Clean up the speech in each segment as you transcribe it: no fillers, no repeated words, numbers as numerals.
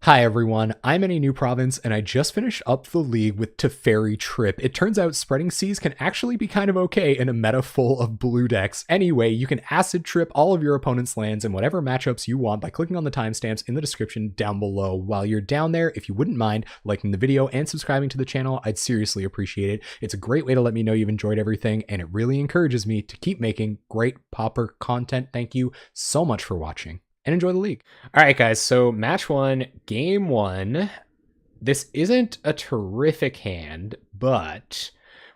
Hi everyone, I'm in a new province and I just finished up the league with Teferi Trip. It turns out spreading seas can actually be kind of okay in a meta full of blue decks. Anyway, you can acid trip all of your opponent's lands in whatever matchups you want by clicking on the timestamps in the description down below. While you're down there, if you wouldn't mind liking the video and subscribing to the channel, I'd seriously appreciate it. It's a great way to let me know you've enjoyed everything and it really encourages me to keep making great Pauper content. Thank you so much for watching. And enjoy the league. All right, guys, so match one, game one. This isn't a terrific hand, but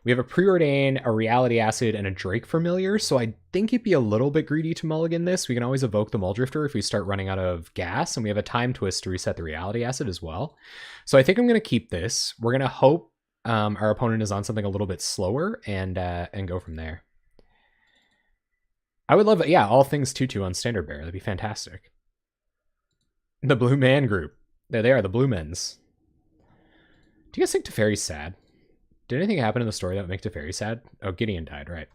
we have a Preordain, a Reality Acid, and a Drake Familiar, so I think it'd be a little bit greedy to mulligan this. We can always evoke the Muldrifter if we start running out of gas, and we have a Time Twist to reset the Reality Acid as well. So I think I'm going to keep this. We're going to hope our opponent is on something a little bit slower and go from there. I would love it. Yeah, all things 2/2 on Standard Bearer. That'd be fantastic. The Blue Man Group. There they are, the Blue Men's. Do you guys think Teferi's sad? Did anything happen in the story that would make Teferi sad? Oh, Gideon died, right.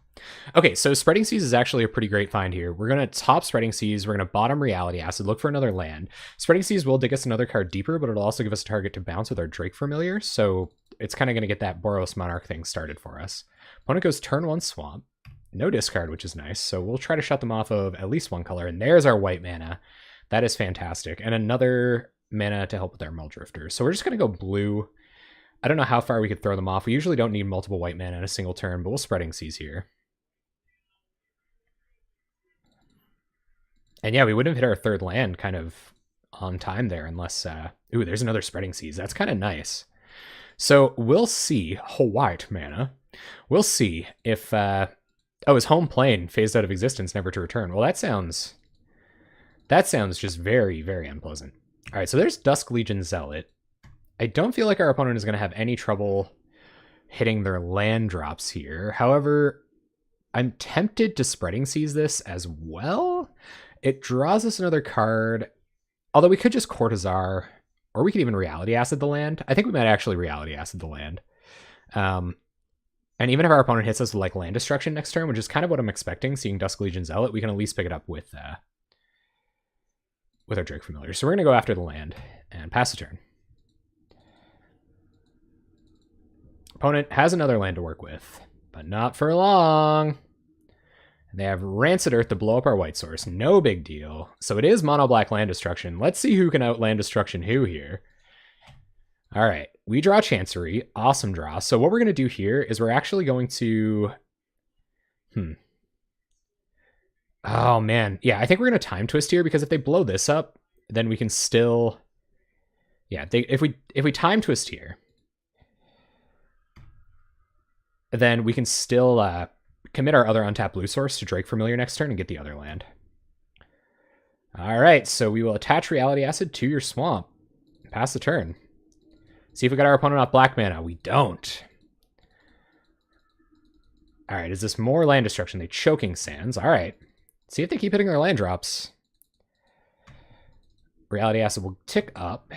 Okay, so Spreading Seas is actually a pretty great find here. We're going to top Spreading Seas. We're going to bottom Reality Acid, look for another land. Spreading Seas will dig us another card deeper, but it'll also give us a target to bounce with our Drake Familiar, so it's kind of going to get that Boros Monarch thing started for us. Opponent goes turn 1 Swamp. No discard, which is nice. So we'll try to shut them off of at least one color. And there's our white mana. That is fantastic. And another mana to help with our Muldrifter. So we're just going to go blue. I don't know how far we could throw them off. We usually don't need multiple white mana in a single turn, but we'll Spreading Seas here. And yeah, we wouldn't have hit our third land kind of on time there unless... ooh, there's another Spreading Seas. That's kind of nice. So we'll see. White mana. We'll see if... oh, his home plane phased out of existence, never to return. Well, that sounds just very, very unpleasant. All right, so there's Dusk Legion Zealot. I don't feel like our opponent is going to have any trouble hitting their land drops here. However, I'm tempted to Spreading Seas this as well. It draws us another card, although we could just Cortazar, or we could even Reality Acid the land. I think we might actually Reality Acid the land. And even if our opponent hits us with like land destruction next turn, which is kind of what I'm expecting, seeing Dusk Legion Zealot, we can at least pick it up with our Drake Familiar. So we're going to go after the land and pass the turn. Opponent has another land to work with, but not for long. And they have Rancid Earth to blow up our white source. No big deal. So it is mono black land destruction. Let's see who can out land destruction who here. All right, we draw Chancery. Awesome draw. So what we're going to do here is we're actually going to... Oh, man. Yeah, I think we're going to Time Twist here, because if they blow this up, then we can still... Yeah, if we Time Twist here, then we can still commit our other untapped blue source to Drake Familiar next turn and get the other land. All right, so we will attach Reality Acid to your swamp. Pass the turn. See if we got our opponent off black mana. We don't. All right, is this more land destruction? They Choking Sands. All right. See if they keep hitting their land drops. Reality Acid will tick up.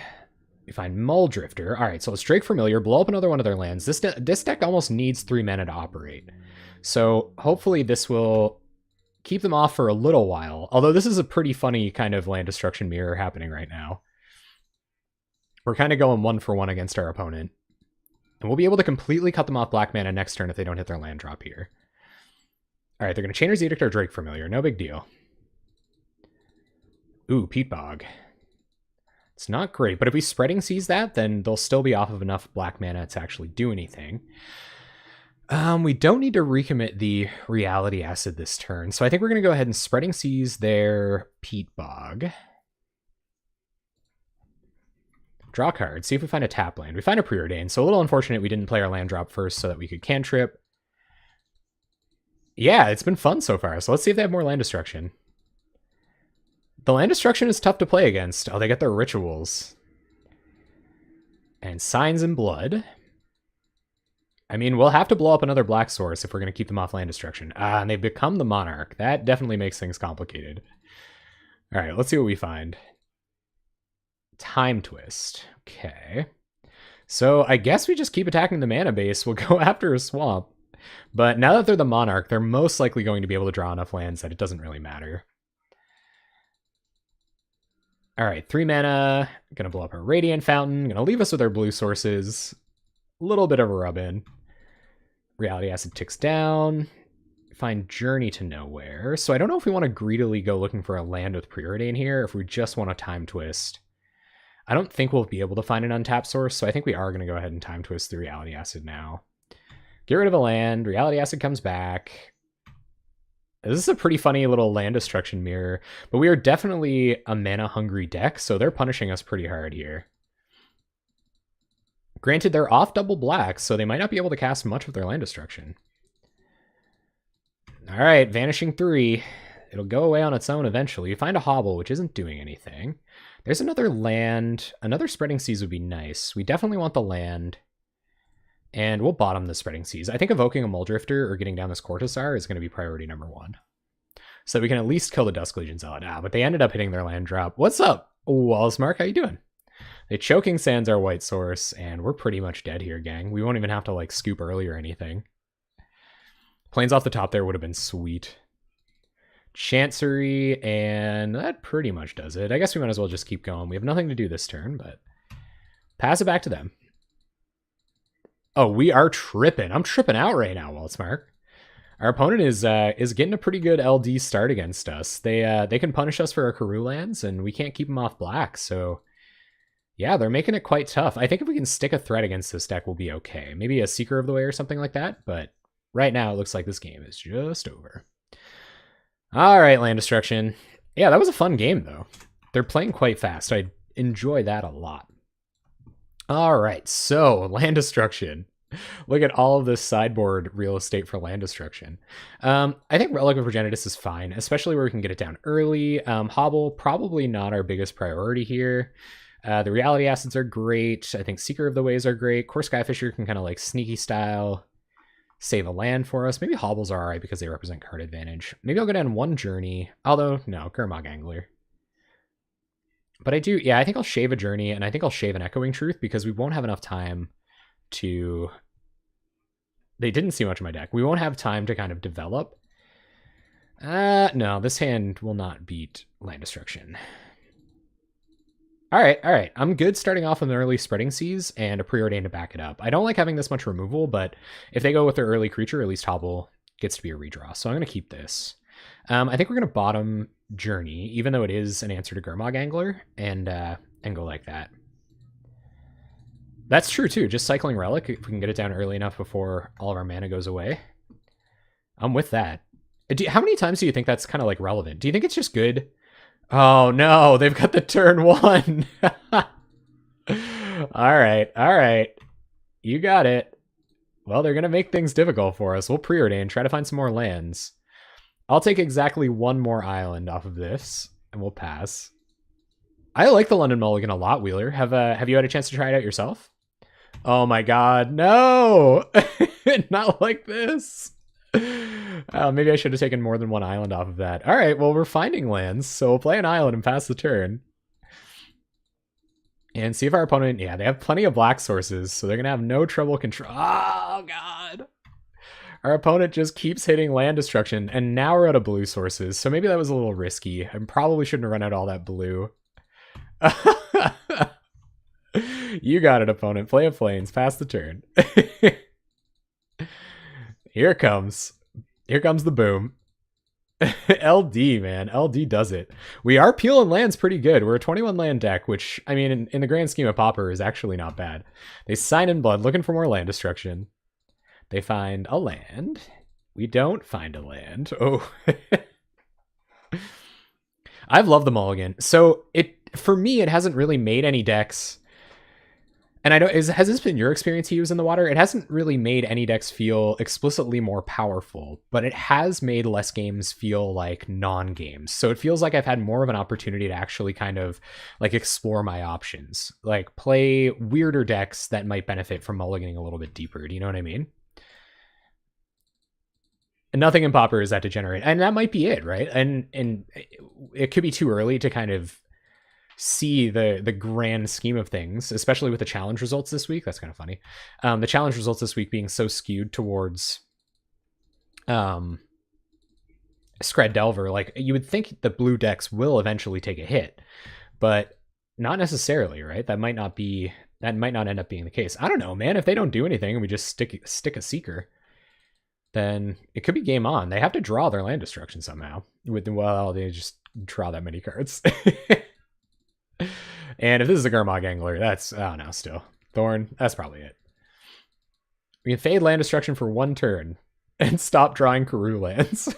We find Muldrifter. All right, so let's Drake Familiar, blow up another one of their lands. This deck almost needs 3 mana to operate. So hopefully this will keep them off for a little while. Although this is a pretty funny kind of land destruction mirror happening right now. We're kind of going 1-for-1 against our opponent. And we'll be able to completely cut them off black mana next turn if they don't hit their land drop here. All right, they're going to Chainer's Edict or Drake Familiar. No big deal. Ooh, Peat Bog. It's not great, but if we Spreading Seas that, then they'll still be off of enough black mana to actually do anything. We don't need to recommit the Reality Acid this turn, so I think we're going to go ahead and Spreading Seas their Peat Bog. Draw a card, see if we find a tap land. We find a Preordain, so a little unfortunate we didn't play our land drop first so that we could cantrip. Yeah, it's been fun so far, so let's see if they have more land destruction. The land destruction is tough to play against. Oh, they got their rituals. And Signs in Blood. I mean, we'll have to blow up another black source if we're going to keep them off land destruction. Ah, and they've become the Monarch. That definitely makes things complicated. All right, let's see what we find. Time Twist. Okay. So I guess we just keep attacking the mana base. We'll go after a swamp. But now that they're the Monarch, they're most likely going to be able to draw enough lands that it doesn't really matter. All right, 3 mana. Gonna blow up our Radiant Fountain. Gonna leave us with our blue sources. A little bit of a rub-in. Reality Acid ticks down. Find Journey to Nowhere. So I don't know if we want to greedily go looking for a land with Preordain here, or if we just want a Time Twist. I don't think we'll be able to find an untapped source, so I think we are going to go ahead and Time Twist the Reality Acid now. Get rid of a land. Reality Acid comes back. This is a pretty funny little land destruction mirror, but we are definitely a mana-hungry deck, so they're punishing us pretty hard here. Granted, they're off double black, so they might not be able to cast much with their land destruction. All right, Vanishing 3. It'll go away on its own eventually. You find a Hobble, which isn't doing anything. There's another land. Another Spreading Seas would be nice. We definitely want the land. And we'll bottom the Spreading Seas. I think evoking a Muldrifter or getting down this Cortazar is going to be priority number 1. So we can at least kill the Dusk Legion Zealot. But they ended up hitting their land drop. What's up, Wallace Mark? How you doing? The Choking Sands our white source, and we're pretty much dead here, gang. We won't even have to, like, scoop early or anything. Plains off the top there would have been sweet. Chancery, and that pretty much does it. I guess we might as well just keep going. We have nothing to do this turn, but pass it back to them. Oh, we are tripping. I'm tripping out right now, Waltzmark. Our opponent is getting a pretty good LD start against us. They can punish us for our Karoo lands, and we can't keep them off black, so yeah, they're making it quite tough. I think if we can stick a threat against this deck, we'll be okay. Maybe a Seeker of the Way or something like that, but right now it looks like this game is just over. All right, land destruction. Yeah, that was a fun game, though. They're playing quite fast. I enjoy that a lot. All right, so land destruction. Look at all of this sideboard real estate for land destruction. I think Relic of Progenitus is fine, especially where we can get it down early. Hobble, probably not our biggest priority here. The Reality Acids are great. I think Seeker of the Ways are great. Core Skyfisher can kind of like sneaky style save a land for us. Maybe Hobbles are alright because they represent card advantage. Maybe I'll go down 1 Journey. Although, no, Gurmag Angler. But I think I'll shave a Journey, and I think I'll shave an Echoing Truth because we won't have enough time to... They didn't see much of my deck. We won't have time to kind of develop. No, this hand will not beat land destruction. All right. I'm good starting off with an early Spreading Seas and a Preordain to back it up. I don't like having this much removal, but if they go with their early creature, at least Hobble gets to be a redraw. So I'm going to keep this. I think we're going to bottom Journey, even though it is an answer to Gurmag Angler, and go like that. That's true, too. Just cycling Relic, if we can get it down early enough before all of our mana goes away. I'm with that. How many times do you think that's kind of like relevant? Do you think it's just good? Oh, no, they've got the turn 1. All right. You got it. Well, they're going to make things difficult for us. We'll preordain, try to find some more lands. I'll take exactly 1 more island off of this, and we'll pass. I like the London Mulligan a lot, Wheeler. Have you had a chance to try it out yourself? Oh my god, no! Not like this. Maybe I should have taken more than 1 island off of that. All right, well, we're finding lands, so we'll play an island and pass the turn. And see if our opponent... Yeah, they have plenty of black sources, so they're going to have no trouble control... Oh, God! Our opponent just keeps hitting land destruction, and now we're out of blue sources, so maybe that was a little risky. I probably shouldn't have run out all that blue. You got it, opponent. Play a Plains. Pass the turn. Here it comes. Here comes the boom. LD, man. LD does it. We are peeling lands pretty good. We're a 21 land deck, which, I mean, in the grand scheme of Pauper is actually not bad. They sign in blood looking for more land destruction. They find a land. We don't find a land. Oh. I've loved the mulligan. So for me, it hasn't really made any decks. And I don't, has this been your experience, Hughes, in the water? It hasn't really made any decks feel explicitly more powerful, but it has made less games feel like non-games. So it feels like I've had more of an opportunity to actually kind of like explore my options, like play weirder decks that might benefit from mulliganing a little bit deeper. Do you know what I mean? And nothing in Pauper is that degenerate, and that might be it, right? And it could be too early to kind of see the grand scheme of things, especially with the challenge results this week. That's kind of funny. The challenge results this week being so skewed towards Scred Delver. Like, you would think the blue decks will eventually take a hit, But not necessarily, right? That might not end up being the case. I don't know, man. If they don't do anything and we just stick a Seeker, then it could be game on. They have to draw their land destruction somehow. Well, they just draw that many cards. And if this is a Gurmag Angler, that's, I don't know, still. Thorn, that's probably it. We can fade land destruction for 1 turn and stop drawing Karoo lands.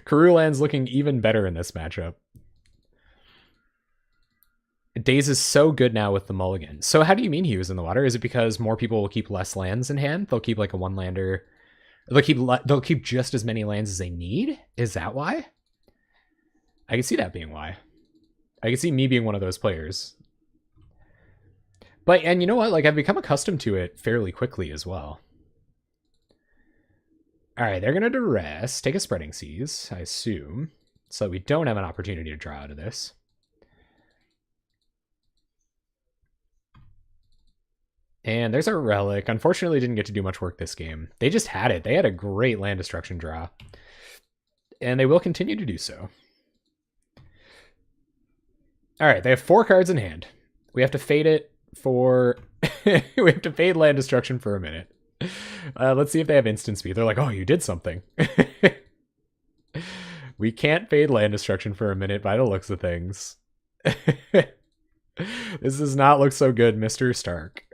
Karoo lands looking even better in this matchup. Daze is so good now with the mulligan. So how do you mean he was in the water? Is it because more people will keep less lands in hand? They'll keep like a 1-lander. They'll keep just as many lands as they need? Is that why? I can see that being why. I can see me being one of those players. But, and you know what? Like, I've become accustomed to it fairly quickly as well. All right, they're going to duress, take a Spreading Seas, I assume, so we don't have an opportunity to draw out of this. And there's our Relic. Unfortunately, didn't get to do much work this game. They just had it. They had a great land destruction draw. And they will continue to do so. All right, they have 4 cards in hand. We have to fade it for... we have to fade land destruction for a minute. Let's see if they have instant speed. They're like, oh, you did something. We can't fade land destruction for a minute by the looks of things. This does not look so good, Mr. Stark.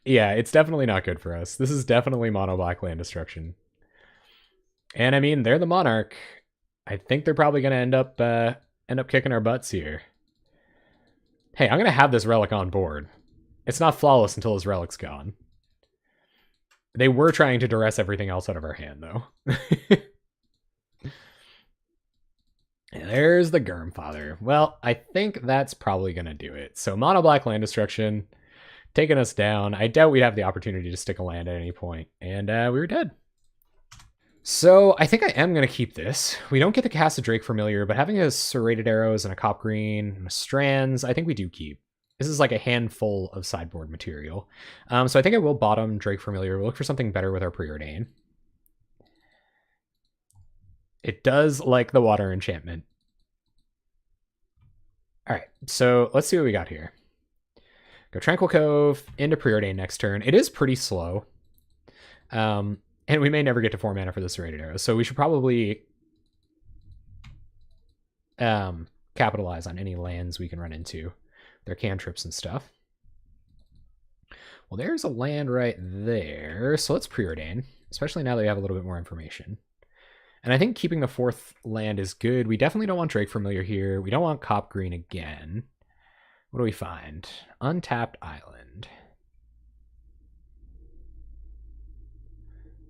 Yeah, it's definitely not good for us. This is definitely mono black land destruction. And I mean, they're the Monarch. I think they're probably going to end up kicking our butts here. Hey, I'm going to have this Relic on board. It's not flawless until his Relic's gone. They were trying to duress everything else out of our hand, though. And there's the Gurmfather. Well, I think that's probably going to do it. So mono black land destruction, taking us down. I doubt we'd have the opportunity to stick a land at any point. And we were dead. So I think I am going to keep this. We don't get to cast a Drake Familiar, but having a Serrated Arrows and a Cop Green and a Strands, I think we do keep. This is like a handful of sideboard material. So I think I will bottom Drake Familiar. We'll look for something better with our Preordain. It does like the water enchantment. All right, so let's see what we got here. Go Tranquil Cove into Preordain next turn. It is pretty slow. And we may never get to 4 mana for the Serrated Arrows, so we should probably capitalize on any lands we can run into. Their cantrips and stuff. Well, there's a land right there, so let's Preordain, especially now that we have a little bit more information. And I think keeping the 4th land is good. We definitely don't want Drake Familiar here. We don't want Cop Green again. What do we find? Untapped Island.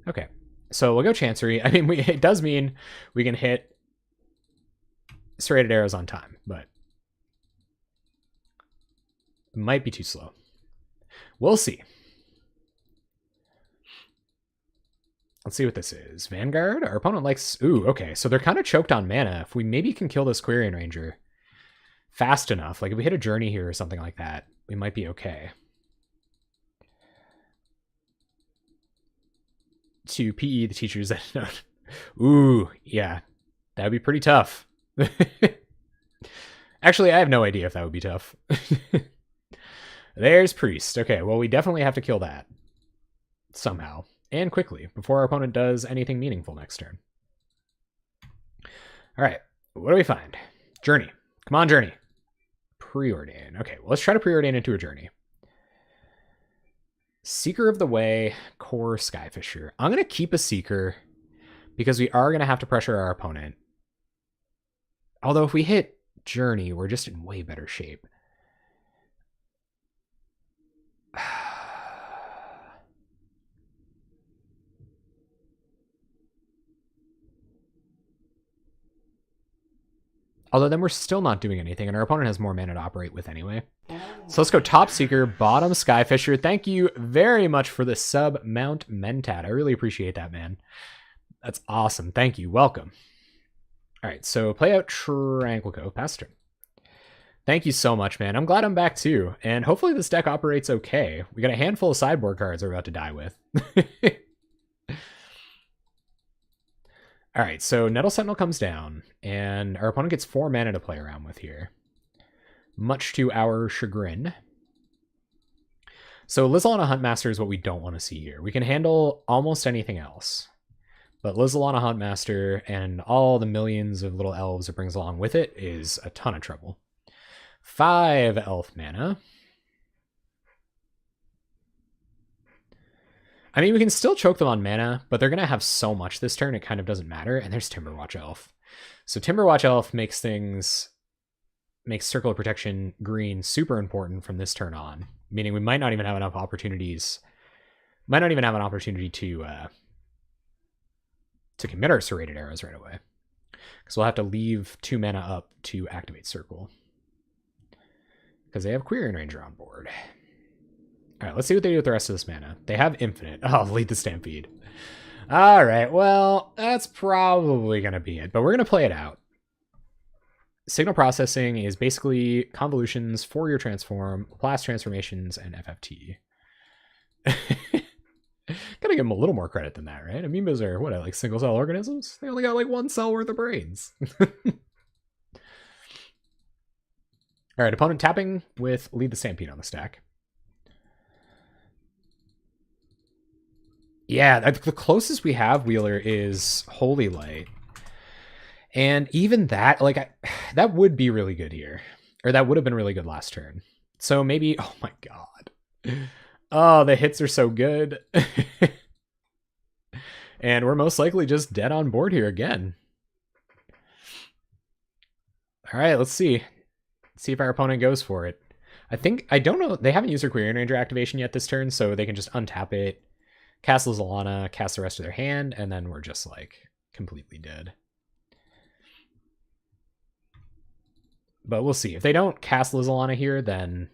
Okay, so we'll go Chancery. I mean, it does mean we can hit Serrated Arrows on time, but it might be too slow. We'll see. Let's see what this is. Vanguard? Our opponent likes... Ooh, okay. So they're kind of choked on mana. If we maybe can kill this Quirion Ranger fast enough, like if we hit a Journey here or something like that, we might be okay. To PE, the teachers that know. Ooh, yeah. That would be pretty tough. Actually, I have no idea if that would be tough. There's Priest. Okay, well, we definitely have to kill that. Somehow. And quickly, before our opponent does anything meaningful next turn. Alright, what do we find? Journey. Come on, Journey. Preordain. Okay, well, let's try to Preordain into a Journey. Seeker of the Way, Core Skyfisher. I'm going to keep a Seeker because we are going to have to pressure our opponent. Although if we hit Journey, we're just in way better shape. Although then we're still not doing anything, and our opponent has more mana to operate with anyway. So let's go top Seeker, bottom Skyfisher. Thank you very much for the sub, Mount Mentat. I really appreciate that, man. That's awesome. Thank you. Welcome. All right, so play out Tranquil Cove. Pass turn. Thank you so much, man. I'm glad I'm back too. And hopefully this deck operates okay. We got a handful of sideboard cards we're about to die with. All right, so Nettle Sentinel comes down, and our opponent gets 4 mana to play around with here, much to our chagrin. So Lizzalana Huntmaster is what we don't want to see here. We can handle almost anything else, but Lizzalana Huntmaster and all the millions of little elves it brings along with it is a ton of trouble. 5 elf mana. I mean, we can still choke them on mana, but they're going to have so much this turn, it kind of doesn't matter. And there's Timberwatch Elf. So Timberwatch Elf makes Circle of Protection green super important from this turn on, meaning we might not even have enough opportunities. Might not even have an opportunity to commit our Serrated Arrows right away, because we'll have to leave 2 mana up to activate Circle, because they have Quirion Ranger on board. All right, let's see what they do with the rest of this mana. They have Infinite. Oh, lead the Stampede. All right, well, that's probably going to be it, but we're going to play it out. Signal processing is basically convolutions, Fourier transform, Laplace transformations, and FFT. Gotta give them a little more credit than that, right? Amoebas are, what, like single cell organisms? They only got like 1 cell worth of brains. All right, opponent tapping with Lead the Stampede on the stack. Yeah, the closest we have, Wheeler, is Holy Light. And even that, like, that would be really good here. Or that would have been really good last turn. So maybe, oh my god. Oh, the hits are so good. And we're most likely just dead on board here again. All right, let's see. Let's see if our opponent goes for it. I don't know, they haven't used their Quirion Ranger activation yet this turn, so they can just untap it, cast Lizzalana, cast the rest of their hand, and then we're just like completely dead. But we'll see. If they don't cast Lizzalana here, then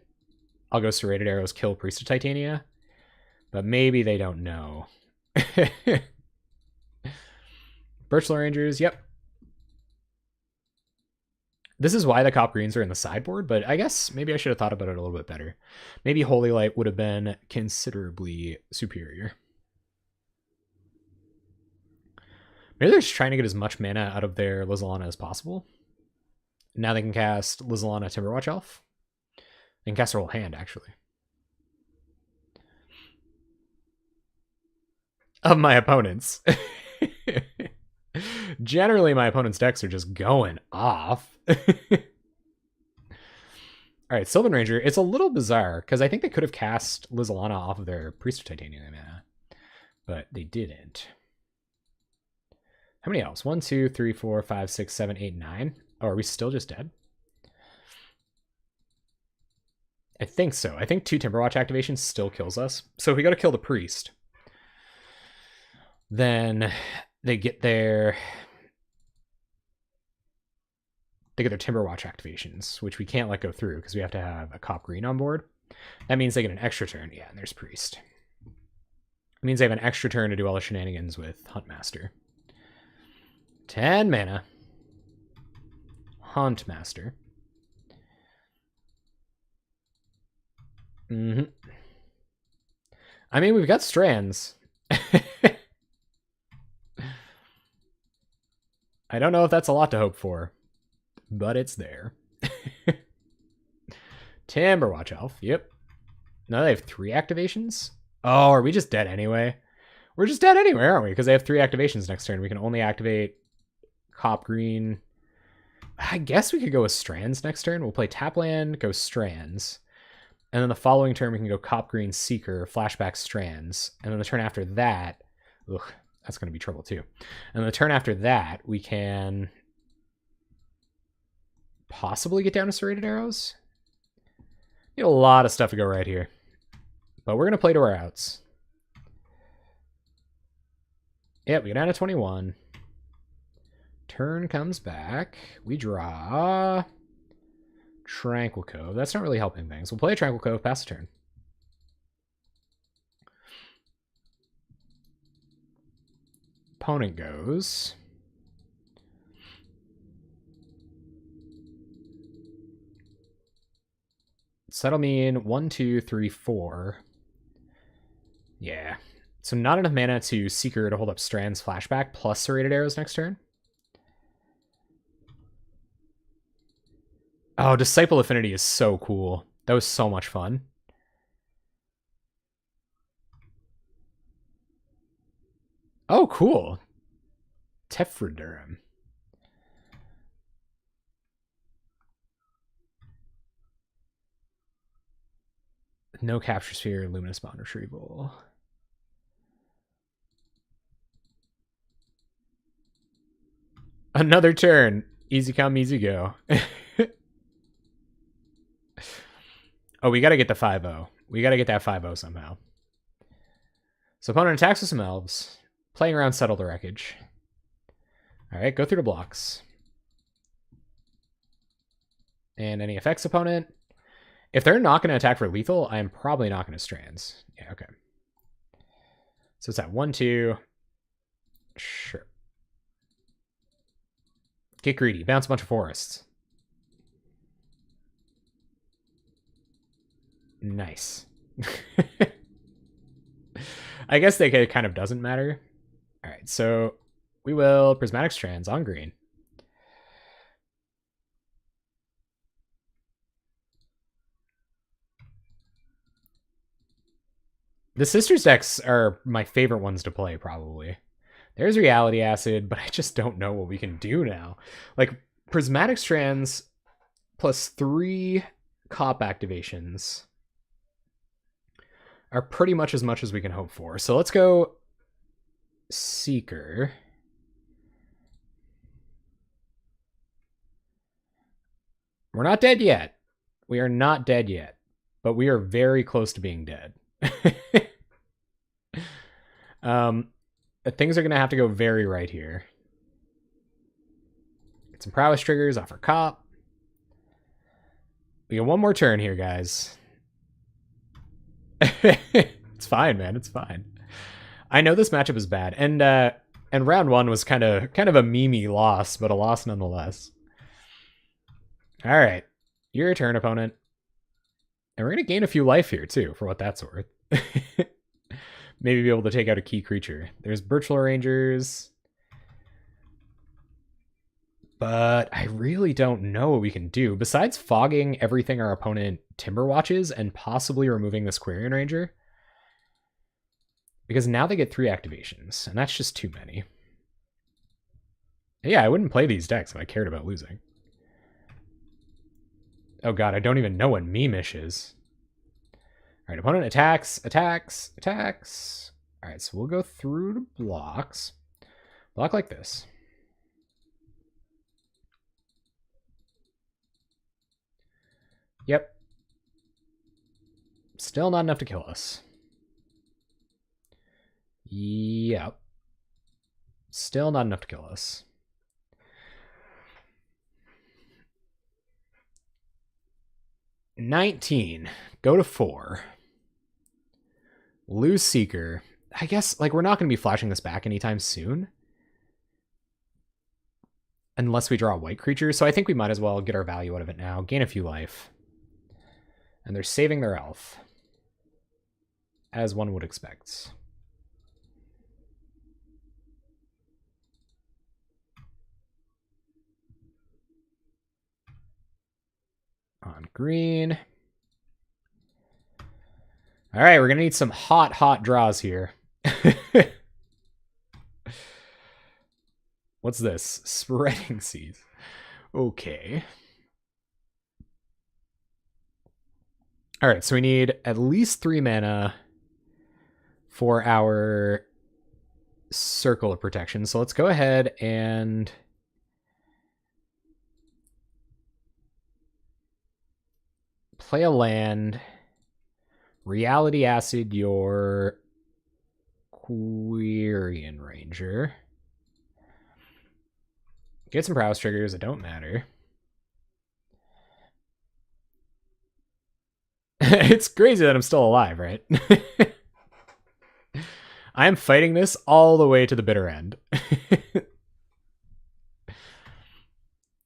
I'll go Serrated Arrows, kill Priest of Titania. But maybe they don't know. Birchlow Rangers, yep. This is why the Cop Greens are in the sideboard, but I guess maybe I should have thought about it a little bit better. Maybe Holy Light would have been considerably superior. Maybe they're just trying to get as much mana out of their Lizzalana as possible. Now they can cast Lizzalana Timberwatch Elf. They can cast their whole hand, actually. Of my opponents. Generally, my opponent's decks are just going off. Alright, Sylvan Ranger. It's a little bizarre, because I think they could have cast Lizzalana off of their Priest of Titania mana. But they didn't. How many elves? 1, 2, 3, 4, 5, 6, 7, 8, 9. Oh, are we still just dead? I think so. I think 2 Timberwatch activations still kills us. So if we got to kill the Priest, then they get their Timberwatch activations, which we can't let go through because we have to have a Cop Green on board. That means they get an extra turn. Yeah, and there's Priest. It means they have an extra turn to do all the shenanigans with Huntmaster. 10 mana. Huntmaster. I mean, we've got Strands. I don't know if that's a lot to hope for, but it's there. Timberwatch Elf. Yep. Now they have 3 activations? Oh, are we just dead anyway? We're just dead anyway, aren't we? Because they have 3 activations next turn. We can only activate Cop Green. I guess we could go with Strands next turn. We'll play Tapland, go Strands. And then the following turn, we can go Cop Green, Seeker, Flashback, Strands. And then the turn after that, ugh, that's going to be trouble too. And the turn after that, we can possibly get down to Serrated Arrows. Need a lot of stuff to go right here. But we're going to play to our outs. Yep, we get down to 21. Turn comes back. We draw Tranquil Cove. That's not really helping things. We'll play a Tranquil Cove, pass the turn. Opponent goes. Settle me in 1, 2, 3, 4. Yeah. So not enough mana to Seeker to hold up Strand's flashback plus Serrated Arrows next turn. Oh, Disciple Affinity is so cool. That was so much fun. Oh, cool. Teferi. No Capture Sphere, Luminous Bond Retrieval. Another turn. Easy come, easy go. Oh, we gotta get the 5-0. We gotta get that 5-0 somehow. So opponent attacks with some elves. Playing around Settle the Wreckage. Alright, go through the blocks. And any effects opponent. If they're not going to attack for lethal, I am probably not going to Strands. Yeah, okay. So it's at 1-2. Sure. Get greedy. Bounce a bunch of forests. Nice. I guess they kind of doesn't matter. All right, so we will Prismatic Strands on green. The Sisters decks are my favorite ones to play, probably. There's Reality Acid, but I just don't know what we can do now. Like, Prismatic Strands plus 3 Cop activations are pretty much as we can hope for. So let's go Seeker. We're not dead yet. We are not dead yet, but we are very close to being dead. Things are going to have to go very right here. Get some prowess triggers off our Cop. We get one more turn here, guys. It's fine, man. It's fine. I know this matchup is bad, and round 1 was kind of a memey loss, but a loss nonetheless. All right, your turn, opponent, and we're gonna gain a few life here too, for what that's worth. Maybe be able to take out a key creature. There's Birchwell Rangers, but I really don't know what we can do besides fogging everything our opponent Timber watches and possibly removing this Quirion Ranger. Because now they get 3 activations, and that's just too many. Yeah, I wouldn't play these decks if I cared about losing. Oh god, I don't even know what Mimish is. Alright, opponent attacks. Alright, so we'll go through the blocks. Block like this. Yep. Still not enough to kill us. Yep. Still not enough to kill us. $19. Go to 4. Lose Seeker. I guess, like, we're not going to be flashing this back anytime soon. Unless we draw a white creature. So I think we might as well get our value out of it now. Gain a few life. And they're saving their elf. As one would expect. On green. All right, we're going to need some hot draws here. What's this? Spreading Seas. Okay. All right, so we need at least 3 mana for our Circle of Protection. So let's go ahead and play a land. Reality Acid your Quirion Ranger. Get some prowess triggers that don't matter. It's crazy that I'm still alive, right? I am fighting this all the way to the bitter end.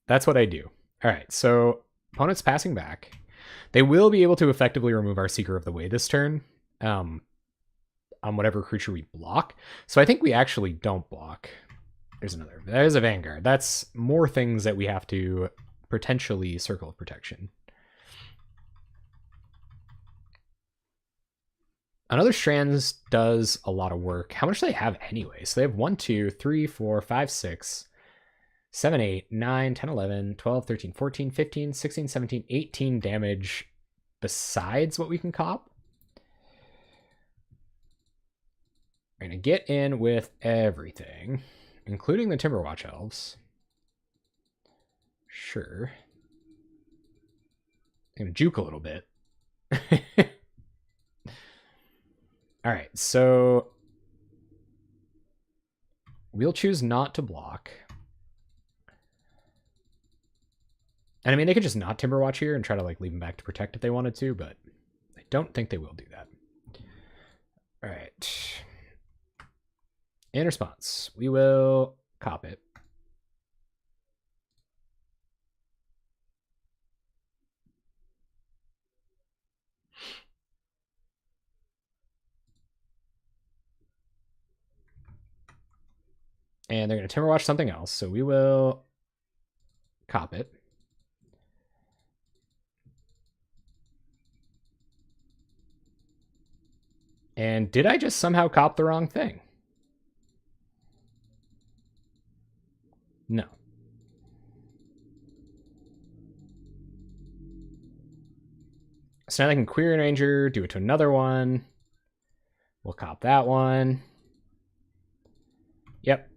That's what I do. All right, so opponent's passing back. They will be able to effectively remove our Seeker of the Way this turn. on whatever creature we block. So I think we actually don't block. There's a Vanguard. That's more things that we have to potentially Circle of Protection. Another Strands does a lot of work. How much do they have anyway? So they have 1, 2, 3, 4, 5, 6, 7, 8, 9, 10, 11, 12, 13, 14, 15, 16, 17, 18 damage besides what we can cop. We're going to get in with everything, including the Timberwatch Elves. Sure. I'm going to juke a little bit. All right, so we'll choose not to block. And I mean, they could just not Timberwatch here and try to like leave them back to protect if they wanted to, but I don't think they will do that. All right. In response, we will cop it. And they're going to Timberwatch something else, so we will cop it. And did I just somehow cop the wrong thing? No. So now they can Query Ranger, do it to another one. We'll cop that one. Yep.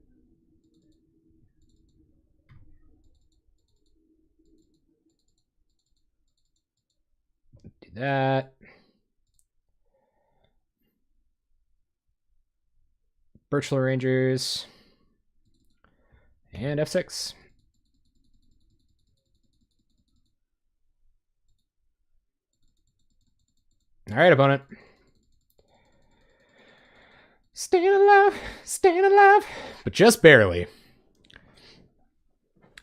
Do that. Birchler Rangers. And F6. All right, opponent. Staying alive, but just barely.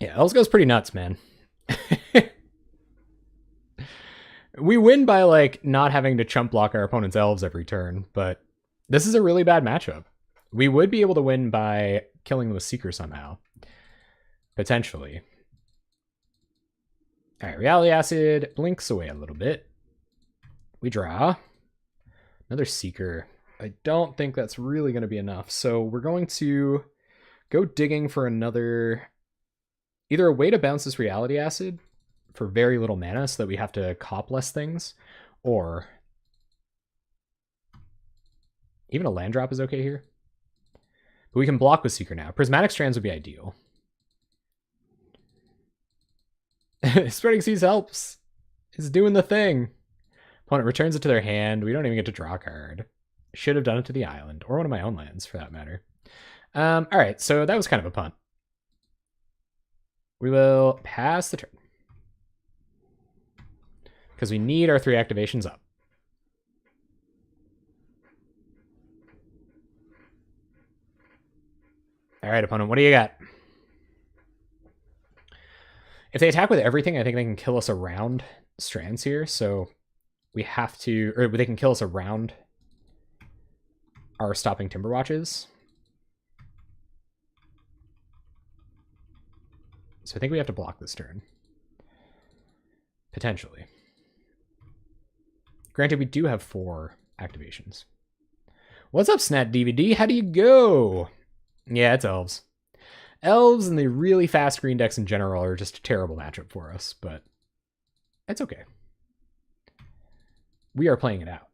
Yeah, Elves goes pretty nuts, man. We win by like not having to chump block our opponent's Elves every turn, but this is a really bad matchup. We would be able to win by killing them with Seeker somehow. Potentially. All right, Reality Acid blinks away a little bit. We draw. Another Seeker. I don't think that's really going to be enough. So we're going to go digging for another... either a way to bounce this Reality Acid for very little mana so that we have to cop less things, or... even a land drop is okay here. But we can block with Seeker now. Prismatic Strands would be ideal. Spreading Seas helps. It's doing the thing. Opponent returns it to their hand. We don't even get to draw a card. Should have done it to the island, or one of my own lands for that matter. All right, so that was kind of a punt. We will pass the turn, because we need our 3 activations up. All right, opponent, what do you got? If they attack with everything, I think they can kill us around Strands here, so we have to... or they can kill us around our stopping Timberwatches. So I think we have to block this turn. Potentially. Granted, we do have 4 activations. What's up, Snap DVD? How do you go? Yeah, it's Elves. Elves and the really fast green decks in general are just a terrible matchup for us, but it's okay. We are playing it out.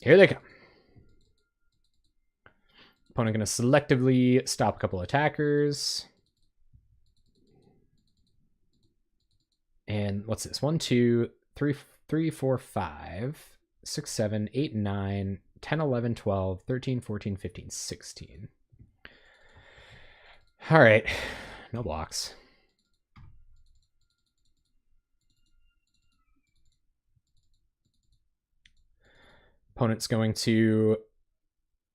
Here they come. Opponent going to selectively stop a couple attackers. And what's this? 1, 2, 3, 4, 5, 6, 7, 8, 9, 10, 11, 12, 13, 14, 15, 16. All right. No blocks. Opponent's going to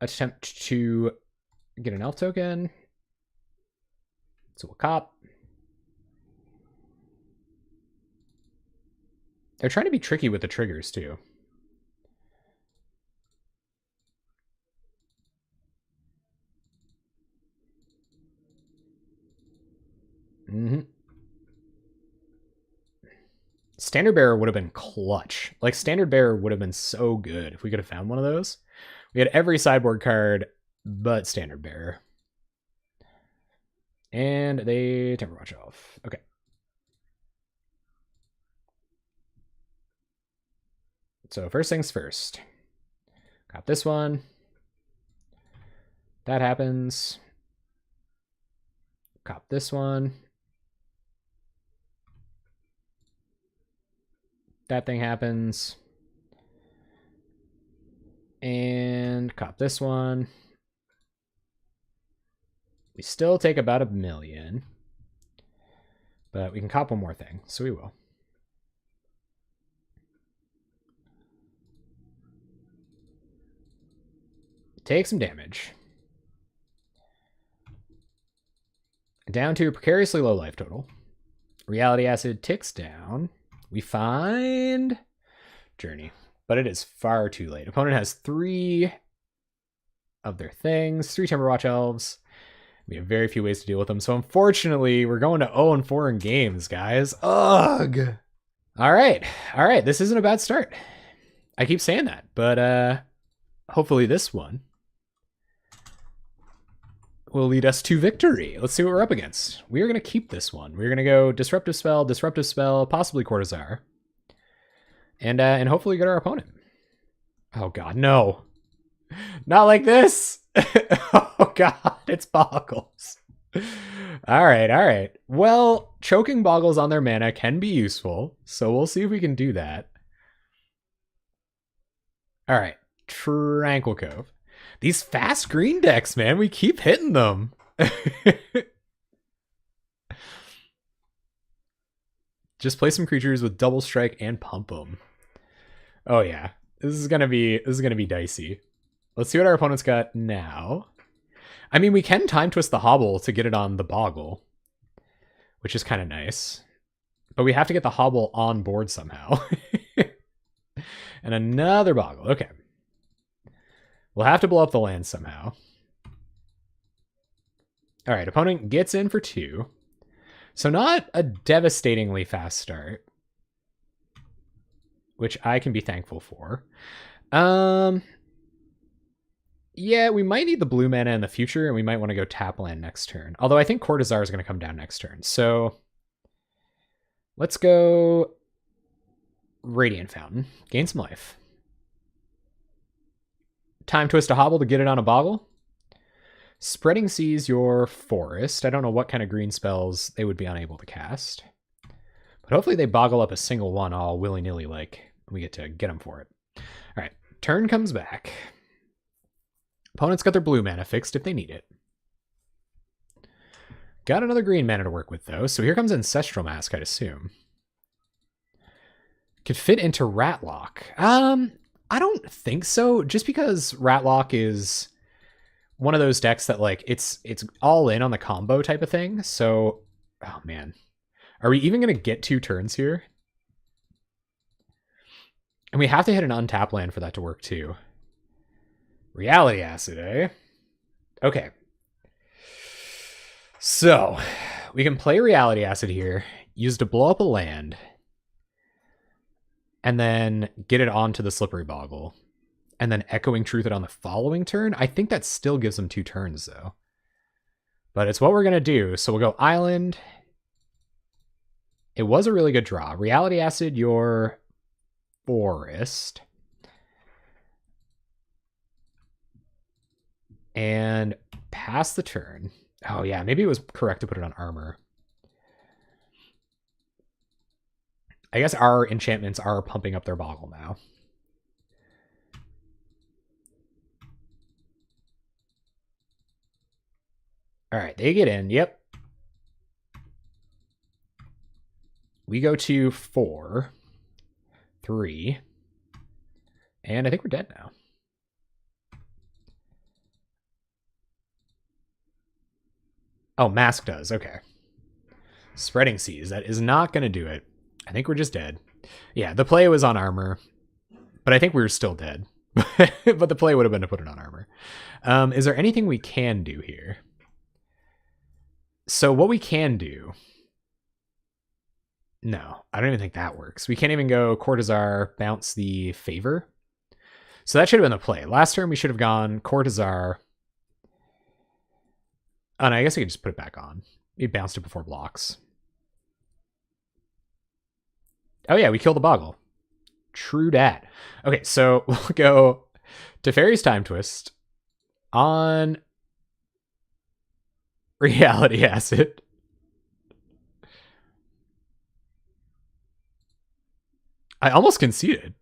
attempt to get an elf token. So we'll cop. They're trying to be tricky with the triggers too. Standard Bearer would have been clutch. Like, Standard Bearer would have been so good if we could have found one of those. We had every sideboard card but Standard Bearer. And they Timberwatch off. Okay. So first things first. Got this one. That happens. Cop this one. That thing happens. And cop this one. We still take about 1 million. But we can cop one more thing, so we will. Take some damage. Down to a precariously low life total. Reality Acid ticks down. We find Journey, but it is far too late. Opponent has 3 of their things, 3 Timberwatch Elves. We have very few ways to deal with them, so unfortunately, we're going to 0-4 in games, guys. Ugh! Alright, this isn't a bad start. I keep saying that, but hopefully this one will lead us to victory. Let's see what we're up against. We are going to keep this one. We're going to go Disruptive Spell, possibly Cortazar. And hopefully get our opponent. Oh god, no. Not like this! Oh god, it's Boggles. Alright. Well, choking Boggles on their mana can be useful, so we'll see if we can do that. Alright, Tranquil Cove. These fast green decks, man, we keep hitting them. Just play some creatures with double strike and pump them. Oh yeah, this is gonna be dicey. Let's see what our opponent's got now. I mean, we can time twist the Hobble to get it on the Boggle, which is kind of nice. But we have to get the Hobble on board somehow. And another Boggle. Okay. We'll have to blow up the land somehow. All right, opponent gets in for 2. So not a devastatingly fast start, which I can be thankful for. Yeah, we might need the blue mana in the future, and we might want to go tap land next turn. Although I think Cortazar is going to come down next turn. So let's go Radiant Fountain. Gain some life. Time twist a Hobble to get it on a Boggle. Spreading Seas your Forest. I don't know what kind of green spells they would be unable to cast. But hopefully they boggle up a single one all willy-nilly like. We get to get them for it. All right, turn comes back. Opponent's got their blue mana fixed if they need it. Got another green mana to work with, though, so here comes Ancestral Mask, I'd assume. Could fit into Ratlock. I don't think so, just because Ratlock is one of those decks that, like, it's all in on the combo type of thing, so... Oh, man. Are we even going to get 2 turns here? And we have to hit an untap land for that to work, too. Reality Acid, eh? Okay. So, we can play Reality Acid here, use to blow up a land, and then get it onto the Slippery Boggle, and then Echoing Truth it on the following turn. I think that still gives them 2 turns, though. But it's what we're going to do. So we'll go Island. It was a really good draw. Reality Acid your Forest. And pass the turn. Oh yeah, maybe it was correct to put it on armor. I guess our enchantments are pumping up their Boggle now. All right, they get in. Yep. We go to 4, 3, and I think we're dead now. Oh, Mask does. Okay. Spreading Seas. That is not going to do it. I think we're just dead. Yeah, the play was on armor, but I think we were still dead. But the play would have been to put it on armor. Is there anything we can do here? So what we can do No, I don't even think that works. We can't even go Cortazar, bounce the favor. So that should have been the play. Last turn we should have gone Cortazar. Oh, and I guess we could just put it back on. We bounced it before blocks. Oh yeah, we killed the Boggle. True dat. Okay, so we'll go Teferi's Time Twist on Reality Acid. I almost conceded.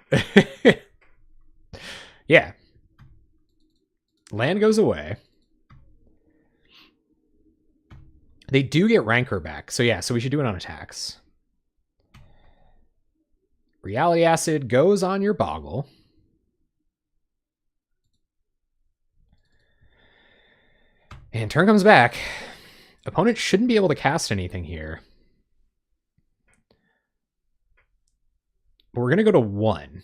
Yeah. Land goes away. They do get Rancor back. So yeah, so we should do it on attacks. Reality Acid goes on your Boggle. And turn comes back. Opponent shouldn't be able to cast anything here. But we're going to go to 1.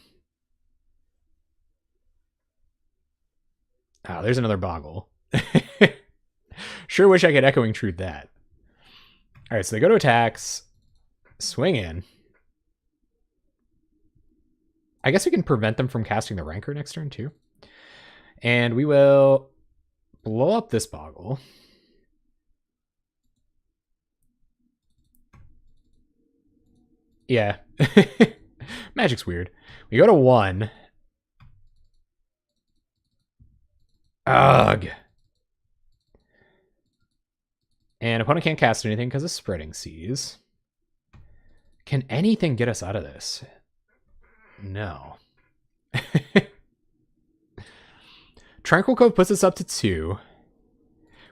Oh, there's another Boggle. Sure wish I could Echoing Truth that. All right, so they go to attacks. Swing in. I guess we can prevent them from casting the Rancor next turn, too. And we will blow up this Boggle. Yeah. Magic's weird. We go to 1. Ugh. And opponent can't cast anything because of Spreading Seas. Can anything get us out of this? No. Tranquil Cove puts us up to 2.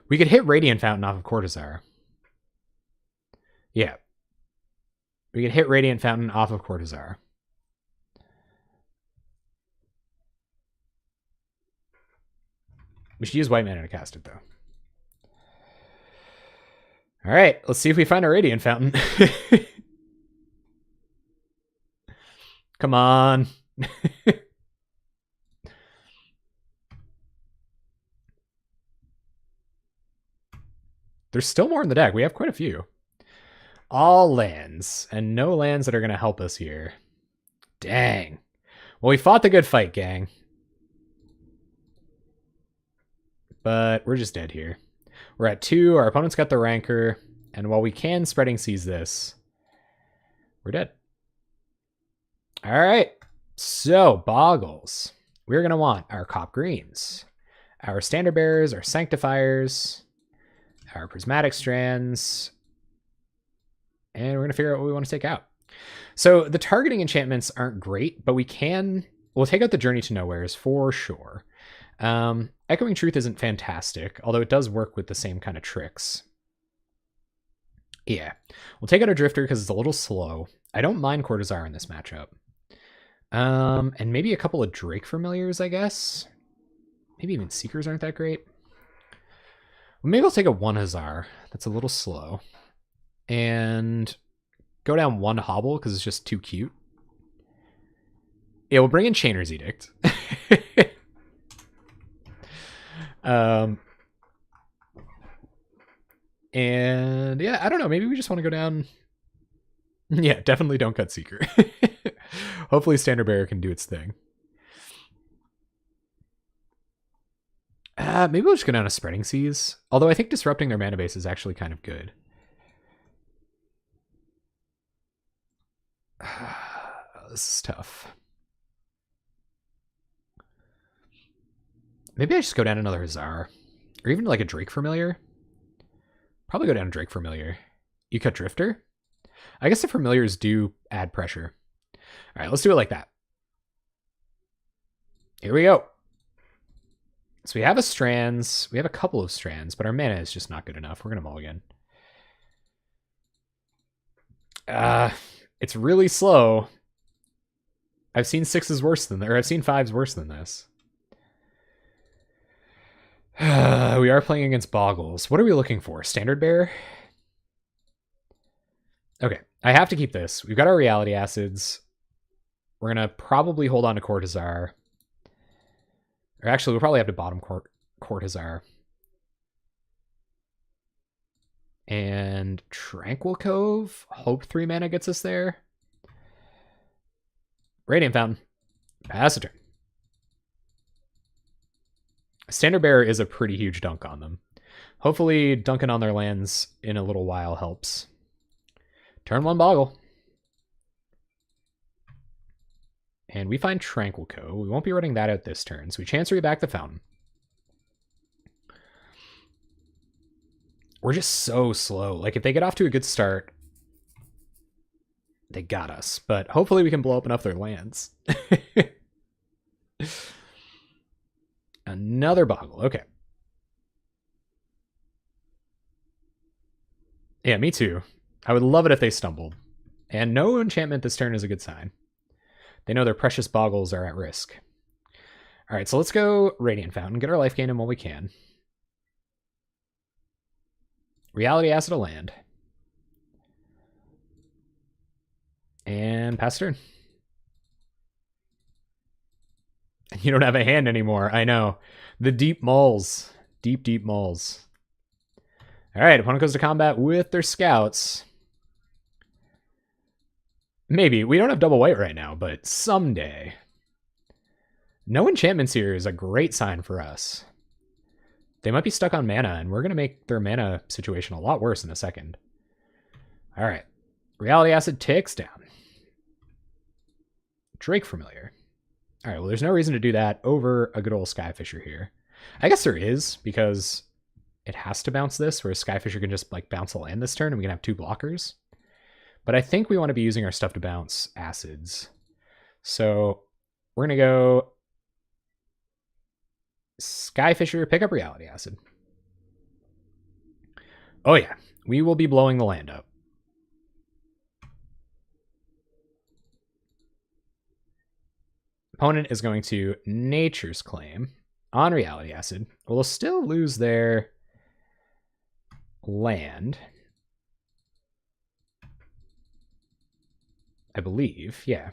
We could hit Radiant Fountain off of Cortazar. Yeah. We could hit Radiant Fountain off of Cortazar. We should use white mana to cast it, though. All right, let's see if we find a Radiant Fountain. Come on. There's still more in the deck. We have quite a few. All lands, and no lands that are going to help us here. Dang. Well, we fought the good fight, gang. But we're just dead here. We're at 2. Our opponent's got the Rancor. And while we can Spreading Seas this, we're dead. All right. So, Boggles. We're going to want our Cop Greens, our Standard Bearers, our Sanctifiers, our Prismatic Strands, and we're going to figure out what we want to take out. So, the targeting enchantments aren't great, but we'll take out the Journey to Nowheres for sure. Echoing Truth isn't fantastic, although it does work with the same kind of tricks. Yeah. We'll take out a Drifter because it's a little slow. I don't mind Cortazar in this matchup. And maybe a couple of Drake Familiars, I guess. Maybe even Seekers aren't that great. Well, maybe I'll take a 1 Hazar. That's a little slow. And go down 1 Hobble because it's just too cute. Yeah, we'll bring in Chainer's Edict. And yeah, I don't know. Maybe we just want to go down. Yeah, definitely don't cut Seeker. Hopefully Standard Bearer can do its thing. Maybe we'll just go down to Spreading Seas. Although I think disrupting their mana base is actually kind of good. This is tough. Maybe I just go down another Hazar. Or even like a Drake Familiar. Probably go down Drake Familiar. You cut Drifter? I guess the Familiars do add pressure. All right, let's do it like that. Here we go. So we have a Strands. We have a couple of Strands, but our mana is just not good enough. We're going to mulligan. It's really slow. I've seen 6s worse than that, or I've seen 5s worse than this. We are playing against Boggles. What are we looking for? Standard Bearer? Okay, I have to keep this. We've got our Reality Acids. We're going to probably hold on to Cortazar. Or actually, we'll probably have to bottom Cortazar. And Tranquil Cove. Hope 3 mana gets us there. Radiant Fountain. Pass a turn. Standard Bearer is a pretty huge dunk on them. Hopefully dunking on their lands in a little while helps. Turn 1 Boggle. And we find Tranquil Cove. We won't be running that out this turn, so we Chancery back the Fountain. We're just so slow. Like, if they get off to a good start, they got us. But hopefully we can blow up enough their lands. Another Boggle. Okay. Yeah, me too. I would love it if they stumbled. And no enchantment this turn is a good sign. They know their precious Boggles are at risk. All right, so let's go Radiant Fountain. Get our life gain in while we can. Reality Acid a land. And pass turn. You don't have a hand anymore. I know. The deep moles. Deep, deep moles. All right, opponent goes to combat with their scouts. Maybe. We don't have double white right now, but someday. No enchantments here is a great sign for us. They might be stuck on mana, and we're going to make their mana situation a lot worse in a second. All right. Reality Acid ticks down. Drake Familiar. All right, well, there's no reason to do that over a good old Skyfisher here. I guess there is, because it has to bounce this, whereas Skyfisher can just like bounce a land this turn, and we can have 2 blockers. But I think we want to be using our stuff to bounce acids. So we're going to go Skyfisher, pick up Reality Acid. Oh yeah, we will be blowing the land up. Opponent is going to Nature's Claim on Reality Acid. We'll still lose their land, I believe. Yeah.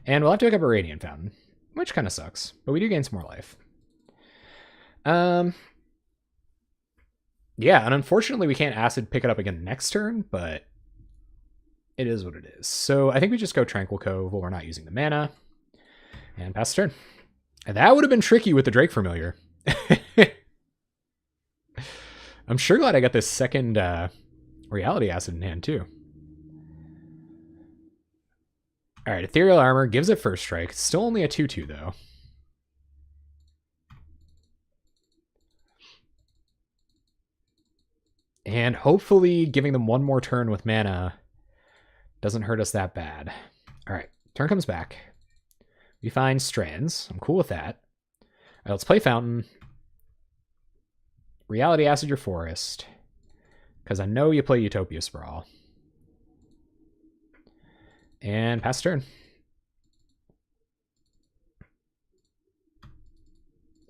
And we'll have to pick up a Radiant Fountain, which kind of sucks, but we do gain some more life. Yeah, and unfortunately we can't Acid pick it up again next turn, but it is what it is. So I think we just go Tranquil Cove while we're not using the mana. And pass turn. And that would have been tricky with the Drake Familiar. I'm sure glad I got this second Reality Acid in hand too. All right, Ethereal Armor gives it first strike. It's still only a 2/2 though. And hopefully giving them one more turn with mana doesn't hurt us that bad. All right, turn comes back. We find Strands. I'm cool with that. All right, let's play Fountain. Reality Acid your Forest, because I know you play Utopia Sprawl. And pass turn.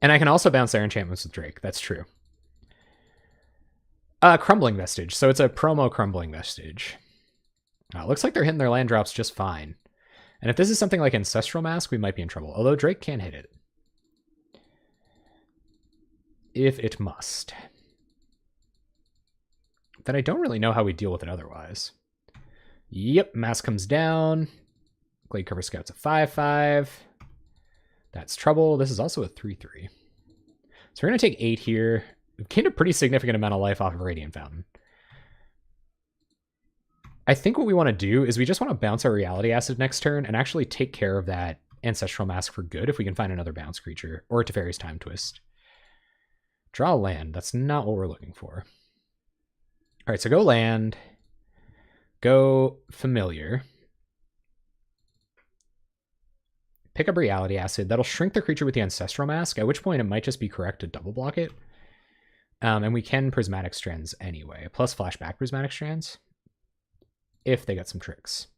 And I can also bounce their enchantments with Drake. That's true. Crumbling Vestige. So it's a promo Crumbling Vestige. Looks like they're hitting their land drops just fine. And if this is something like Ancestral Mask, we might be in trouble. Although Drake can hit it. If it must. Then I don't really know how we deal with it otherwise. Yep, Mask comes down. Glade Cover Scout's a 5/5. That's trouble. This is also a 3/3. So we're going to take 8 here. We've gained a pretty significant amount of life off of Radiant Fountain. I think what we want to do is we just want to bounce our Reality Acid next turn and actually take care of that Ancestral Mask for good if we can find another bounce creature, or Teferi's Time Twist. Draw a land. That's not what we're looking for. All right, so go land. Go Familiar. Pick up Reality Acid. That'll shrink the creature with the Ancestral Mask, at which point it might just be correct to double block it. And we can Prismatic Strands anyway, plus flashback Prismatic Strands, if they got some tricks.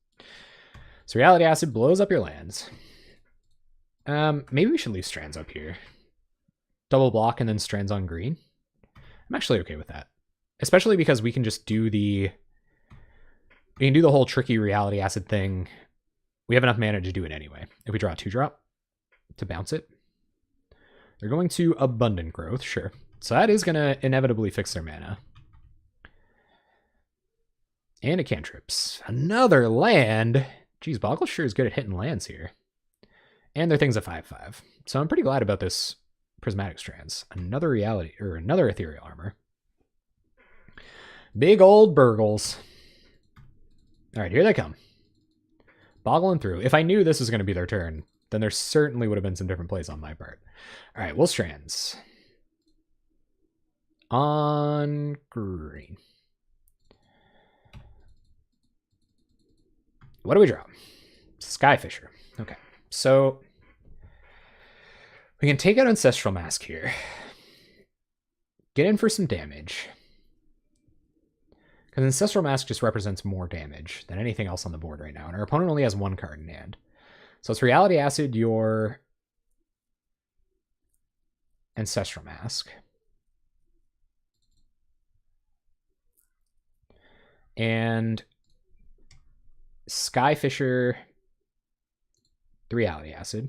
So Reality Acid blows up your lands. Maybe we should leave Strands up here. Double block and then Strands on green. I'm actually okay with that. Especially because we can just do the... We can do the whole tricky Reality Acid thing. We have enough mana to do it anyway. If we draw a 2-drop to bounce it. They're going to Abundant Growth, sure. So that is going to inevitably fix their mana. And a cantrips. Another land. Geez, Boggle sure is good at hitting lands here. And their thing's a 5/5. So I'm pretty glad about this Prismatic Strands. Another reality, or another ethereal armor. Big old burgles. All right, here they come. Boggling through. If I knew this was going to be their turn, then there certainly would have been some different plays on my part. All right, we'll Strands. On green. What do we draw? Skyfisher. Okay, so we can take out Ancestral Mask here. Get in for some damage. Because Ancestral Mask just represents more damage than anything else on the board right now. And our opponent only has one card in hand. So it's Reality Acid, your Ancestral Mask. And Skyfisher, the Reality Acid.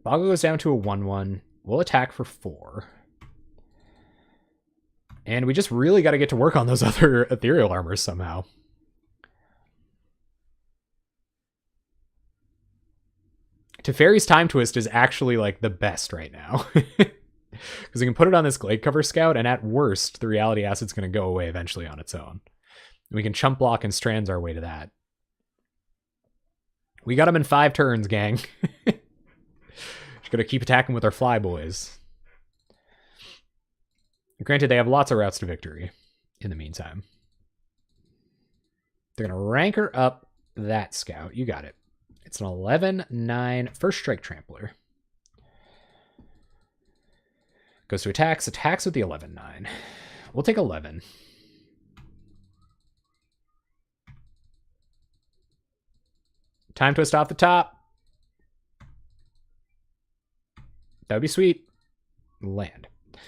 Boggle goes down to a 1/1. We'll attack for 4. And we just really got to get to work on those other ethereal armors somehow. Teferi's Time Twist is actually like the best right now. Because we can put it on this Glade Cover Scout, and at worst, the Reality Acid's going to go away eventually on its own. We can chump block and Strands our way to that. We got him in 5 turns, gang. Just gotta keep attacking with our fly boys. Granted, they have lots of routes to victory in the meantime. They're gonna rank her up that scout. You got it. It's an 11/9 first strike trampler. Goes to attacks. Attacks with the 11/9. We'll take 11. Time Twist off the top. That would be sweet. Land. All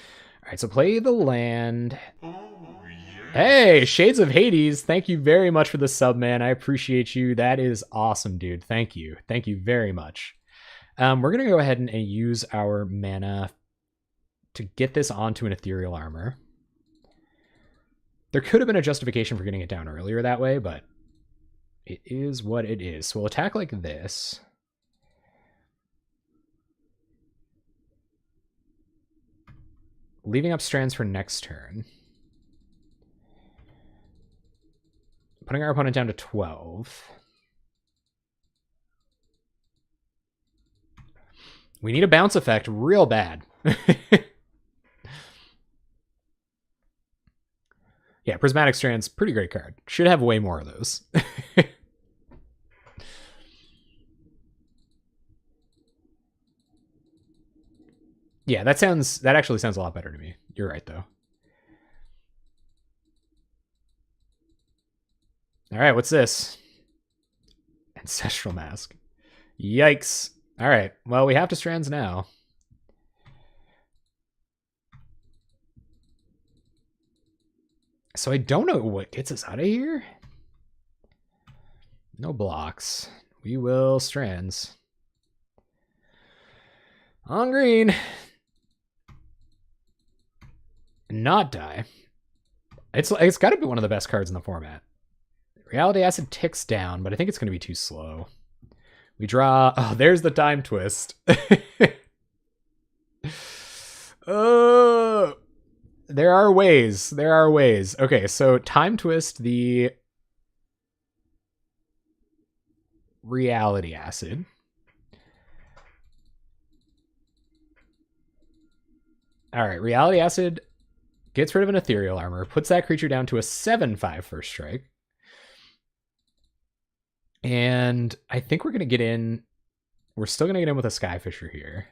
right, so play the land. Oh, yes. Hey, Shades of Hades. Thank you very much for the sub, man. I appreciate you. That is awesome, dude. Thank you. Thank you very much. We're going to go ahead and use our mana to get this onto an ethereal armor. There could have been a justification for getting it down earlier that way, but it is what it is. So we'll attack like this. Leaving up Strands for next turn. Putting our opponent down to 12. We need a bounce effect real bad. Yeah, Prismatic Strands, pretty great card. Should have way more of those. Yeah, that actually sounds a lot better to me. You're right, though. All right, what's this? Ancestral Mask. Yikes. All right, well, we have to Strands now. So I don't know what gets us out of here. No blocks. We will Strands. On green. Not die. It's got to be one of the best cards in the format. Reality Acid ticks down, but I think it's going to be too slow. We draw... Oh, there's the Time Twist. There are ways. There are ways. Okay, so Time Twist, the Reality Acid. All right, Reality Acid gets rid of an ethereal armor, puts that creature down to a 7/5 first strike. And I think we're going to get in... We're still going to get in with a Skyfisher here.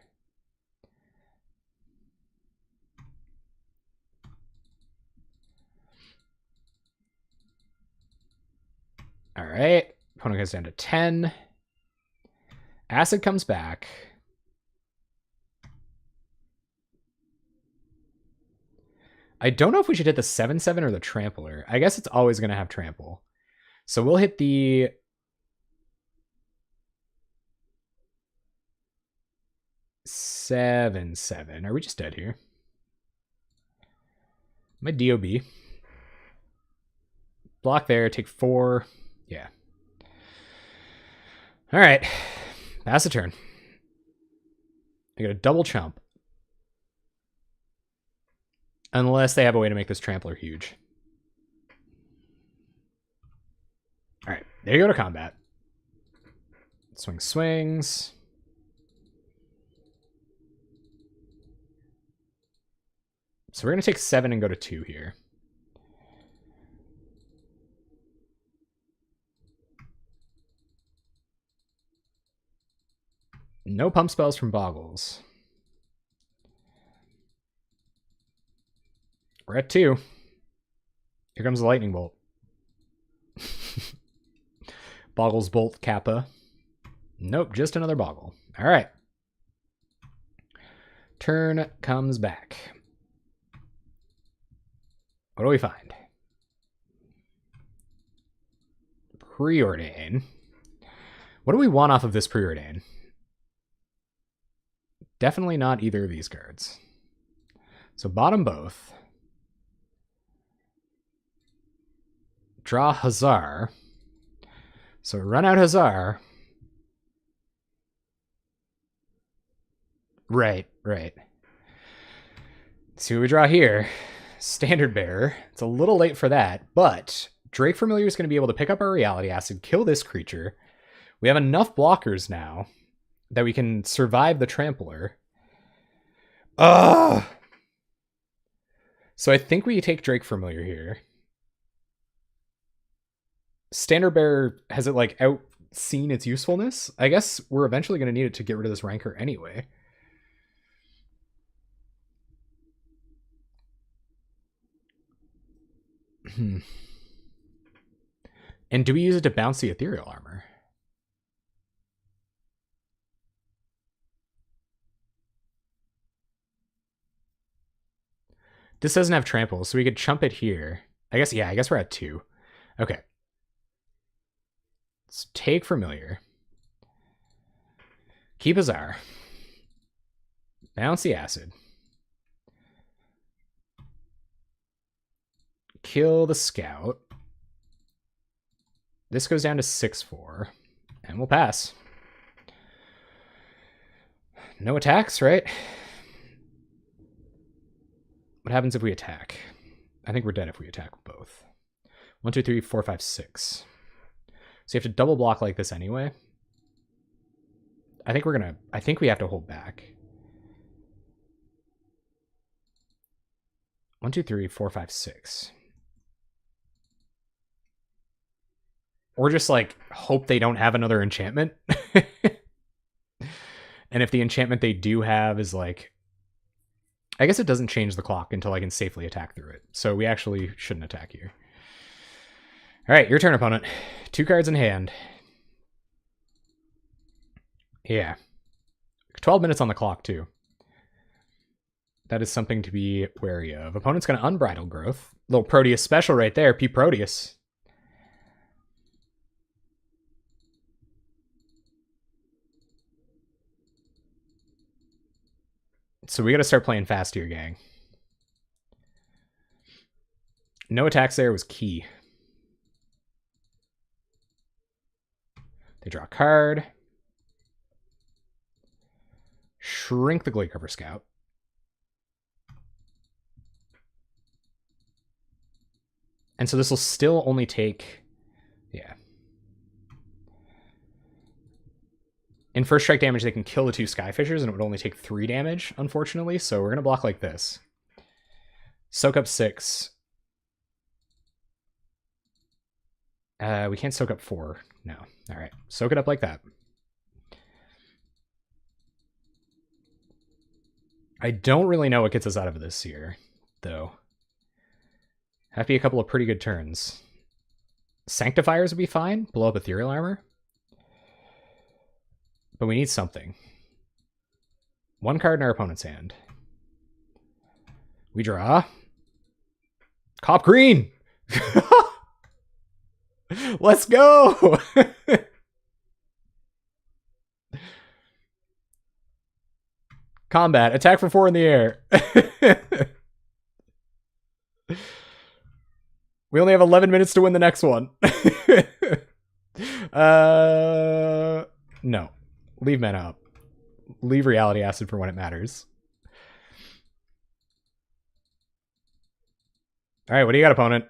All right. Opponent goes down to 10. Acid comes back. I don't know if we should hit the 7/7 or the Trampler. I guess it's always going to have Trample. So we'll hit the... 7/7. Are we just dead here? My DOB. Block there, take 4. Yeah. All right. Pass the turn. I got a double chump. Unless they have a way to make this trampler huge. All right, there you go to combat. Swing swings. So we're going to take 7 and go to 2 here. No pump spells from Boggles. We're at 2. Here comes the lightning bolt. Boggles bolt Kappa. Nope, just another Boggle. All right. Turn comes back. What do we find? Preordain. What do we want off of this Preordain? Definitely not either of these cards. So bottom both. Draw Hazar. So run out Hazar. Right. See what we draw here. Standard Bearer. It's a little late for that, but Drake Familiar is going to be able to pick up our Reality Acid, kill this creature. We have enough blockers now that we can survive the Trampler. Ugh! So I think we take Drake Familiar here. Standard Bearer, has it like outseen its usefulness? I guess we're eventually going to need it to get rid of this Rancor anyway. And do we use it to bounce the Ethereal Armor? This doesn't have trample, so we could chump it here. I guess we're at 2. Okay. Let's take Familiar. Keep Azar. Bounce the Acid. Kill the Scout. This goes down to 6/4. And we'll pass. No attacks, right? What happens if we attack? I think we're dead if we attack both. 1, 2, 3, 4, 5, 6. So you have to double block like this anyway. I think we have to hold back. 1, 2, 3, 4, 5, 6. Or just like hope they don't have another enchantment. And if the enchantment they do have is like, I guess it doesn't change the clock until I can safely attack through it. So we actually shouldn't attack here. All right, your turn, opponent. 2 cards in hand. Yeah. 12 minutes on the clock, too. That is something to be wary of. Opponent's going to Unbridled Growth. Little Proteus special right there. P. Proteus. So we got to start playing fast here, gang. No attacks there was key. They draw a card. Shrink the Gladecover Scout. And so this will still only take... Yeah. In first strike damage, they can kill the 2 Skyfishers, and it would only take 3 damage, unfortunately. So we're going to block like this. Soak up 6. We can't soak up 4. No. All right. Soak it up like that. I don't really know what gets us out of this here, though. Have to be a couple of pretty good turns. Sanctifiers would be fine. Blow up Ethereal Armor. But we need something. 1 card in our opponent's hand. We draw. Cop Green! Let's go! Combat. Attack for 4 in the air. We only have 11 minutes to win the next one. No. Leave mana up. Leave Reality Acid for when it matters. Alright, what do you got, opponent?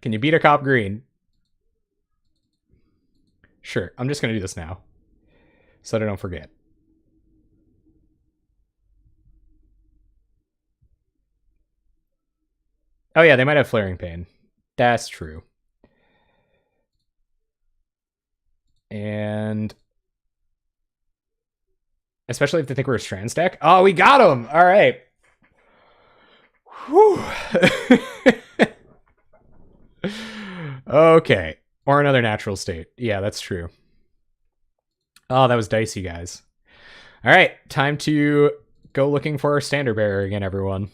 Can you beat a cop green? Sure, I'm just going to do this now. So that I don't forget. Oh yeah, they might have Flaring Pain. That's true. And especially if they think we're a Strands deck. Oh, we got him! All right. Whew. Okay. Or another natural state. Yeah, that's true. Oh, that was dicey, guys. All right, time to go looking for our Standard Bearer again, everyone.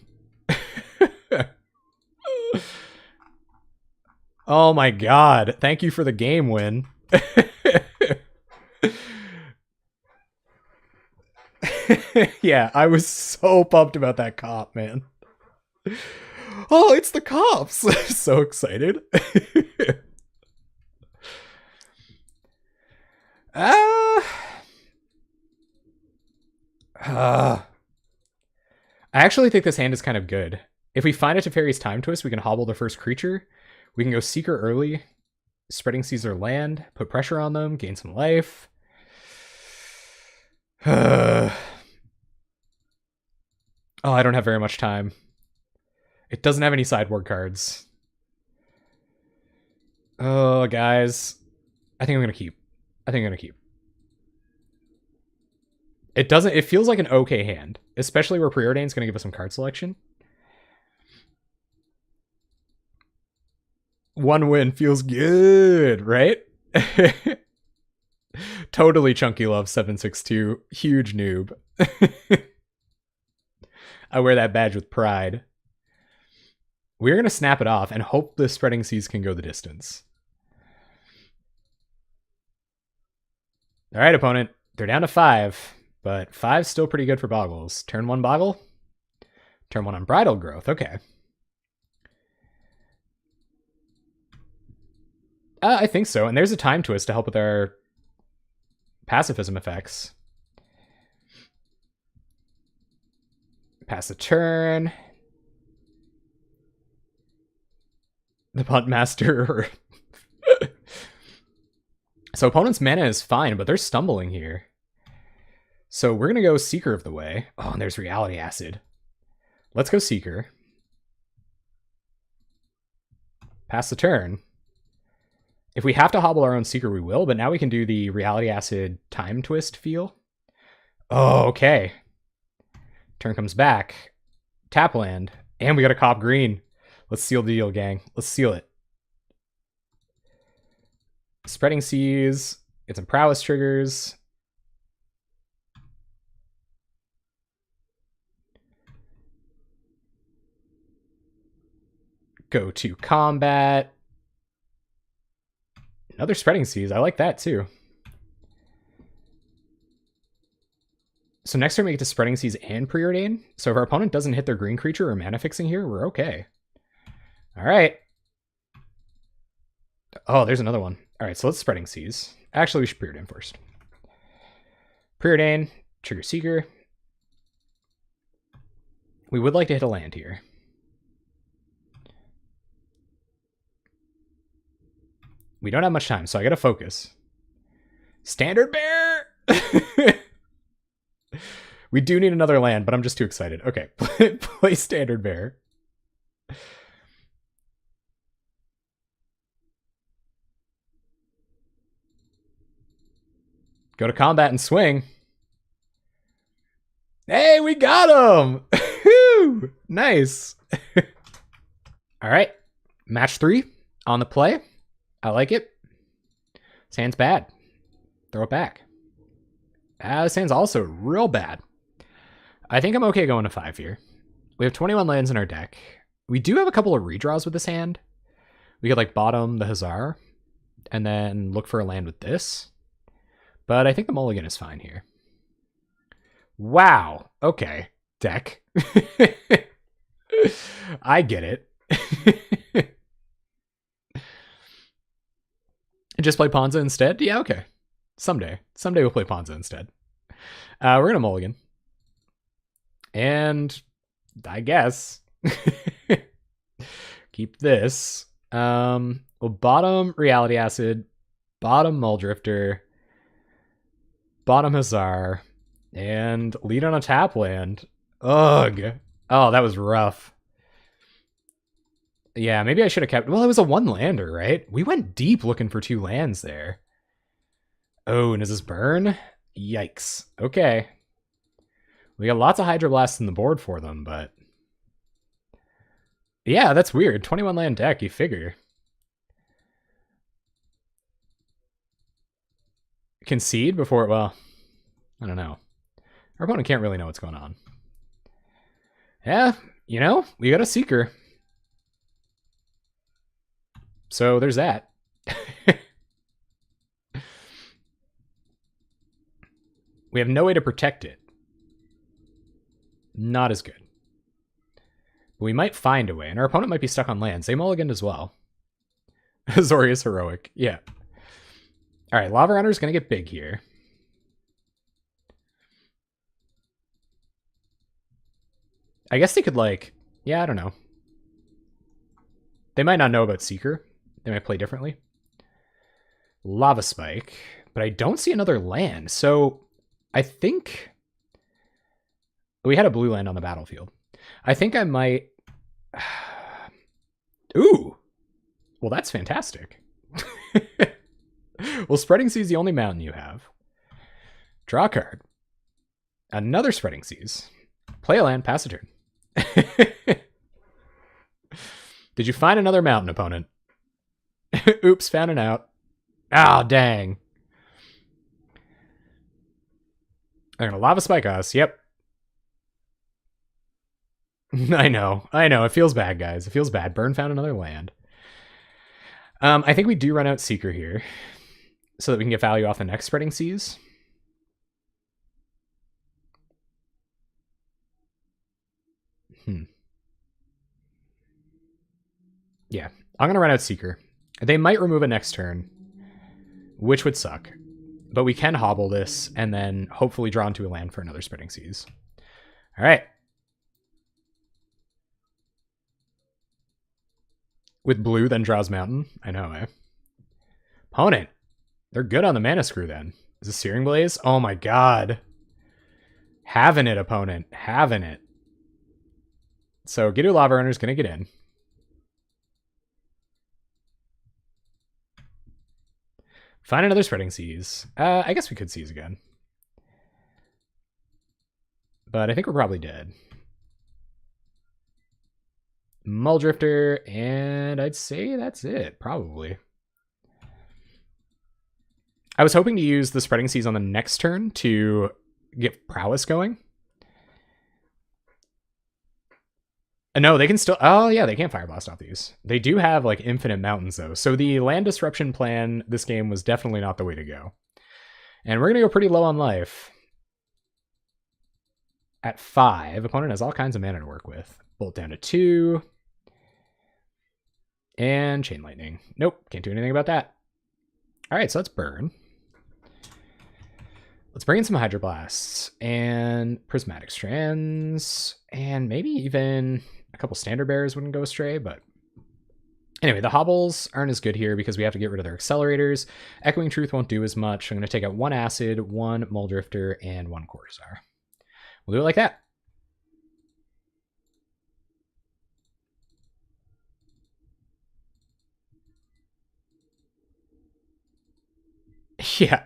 Oh my god. Thank you for the game win. Yeah, I was so pumped about that cop, man. Oh, it's the cops. So excited. I actually think this hand is kind of good. If we find a Teferi's Time Twist, we can hobble the first creature. We can go Seeker early, Spreading Seas their land, put pressure on them, gain some life. Oh, I don't have very much time. It doesn't have any sideboard cards. Oh, guys. I think I'm going to keep. It feels like an okay hand, especially where Preordain's going to give us some card selection. One win feels good, right? Totally Chunky Love 762. Huge noob. I wear that badge with pride. We're going to snap it off and hope the Spreading Seas can go the distance. All right, opponent. They're down to 5, but 5's still pretty good for Boggles. Turn 1 Boggle. Turn 1 Unbridled Growth. Okay. I think so. And there's a Time Twist to help with our pacifism effects. Pass the turn. The Punt Master. So opponent's mana is fine, but they're stumbling here. So we're going to go Seeker of the Way. Oh, and there's Reality Acid. Let's go Seeker. Pass the turn. If we have to hobble our own Seeker, we will, but now we can do the Reality Acid Time Twist feel. Oh, okay. Turn comes back. Tap land. And we got a cop green. Let's seal the deal, gang. Let's seal it. Spreading Seas. Get some prowess triggers. Go to combat. Another Spreading Seas. I like that too. So next turn we get to Spreading Seas and Preordain. So if our opponent doesn't hit their green creature or mana fixing here, we're okay. All right. Oh, there's another one. All right, so let's Spreading Seas. Actually, we should Preordain first. Preordain, trigger Seeker. We would like to hit a land here. We don't have much time, so I gotta focus. Standard Bear! We do need another land, but I'm just too excited. Okay, play Standard Bear. Go to combat and swing. Hey, we got him! Nice. All right, match 3 on the play. I like it. This hand's bad. Throw it back. This hand's also real bad. I think I'm okay going to 5 here. We have 21 lands in our deck. We do have a couple of redraws with this hand. We could like bottom the Hazar and then look for a land with this. But I think the mulligan is fine here. Wow. Okay. Deck. I get it. Just play Ponza instead? Yeah, okay. Someday. Someday we'll play Ponza instead. We're going to mulligan. And I guess keep this. Well, bottom Reality Acid, bottom Muldrifter, bottom Hazar, and lead on a tap land. Ugh. Oh, that was rough. Yeah, maybe I should have kept... Well, it was a one-lander, right? We went deep looking for 2 lands there. Oh, and does this burn? Yikes. Okay. We got lots of Hydroblasts in the board for them, but... Yeah, that's weird. 21 land deck, you figure. Concede before... Well, I don't know. Our opponent can't really know what's going on. Yeah, you know, we got a Seeker. So there's that. We have no way to protect it. Not as good. But we might find a way, and our opponent might be stuck on lands. They mulliganed as well. Azorius Heroic. Yeah. All right, Lava Runner's going to get big here. I guess they could, like... Yeah, I don't know. They might not know about Seeker. They might play differently. Lava Spike. But I don't see another land, so... I think we had a blue land on the battlefield. I think I might... Ooh! Well, that's fantastic. Well, Spreading Seas is the only mountain you have. Draw a card. Another Spreading Seas. Play a land, pass a turn. Did you find another mountain, opponent? Oops, found it out. Ah, dang. They're gonna Lava Spike us. Yep. I know. It feels bad, guys. It feels bad. Burn found another land. I think we do run out Seeker here so that we can get value off the next Spreading Seas. Yeah, I'm going to run out Seeker. They might remove it next turn, which would suck. But we can hobble this and then hopefully draw into a land for another Spreading Seas. All right. With blue, then draws Mountain. I know, eh? Opponent. They're good on the Mana Screw, then. Is this Searing Blaze? Oh, my God. Having it, opponent. Having it. So, Gidu Lava Runner's going to get in. Find another Spreading Seas. I guess we could seize again. But I think we're probably dead. Muldrifter, and I'd say that's it, probably. I was hoping to use the Spreading Seas on the next turn to get Prowess going. No, they can still... Oh, yeah, they can't Fire Blast off these. They do have, like, infinite mountains, though. So the land disruption plan this game was definitely not the way to go. And we're going to go pretty low on life. At 5, opponent has all kinds of mana to work with. Bolt down to 2. And Chain Lightning. Nope, can't do anything about that. All right, so let's burn. Let's bring in some Hydroblasts and Prismatic Strands, and maybe even a couple Standard Bearers wouldn't go astray, but anyway, the hobbles aren't as good here because we have to get rid of their accelerators. Echoing Truth won't do as much. I'm going to take out 1 Acid, 1 Muldrifter, and 1 Corsair. We'll do it like that. Yeah.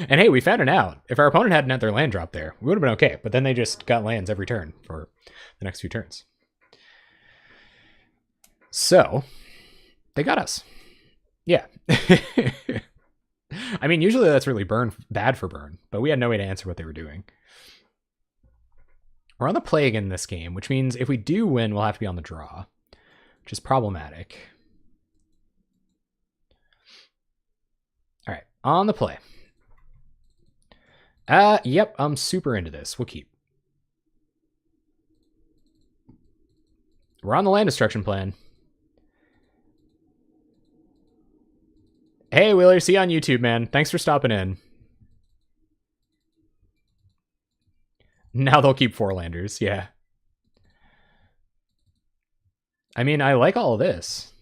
And hey, we found it out. If our opponent hadn't had their land drop there, we would have been okay. But then they just got lands every turn for the next few turns. So, they got us. Yeah. I mean, usually that's really bad for burn, but we had no way to answer what they were doing. We're on the play again this game, which means if we do win, we'll have to be on the draw, which is problematic. All right, on the play. Yep, I'm super into this. We'll keep. We're on the land destruction plan. Hey, Wheeler, see you on YouTube, man. Thanks for stopping in. Now they'll keep 4 landers, yeah. I mean, I like all of this.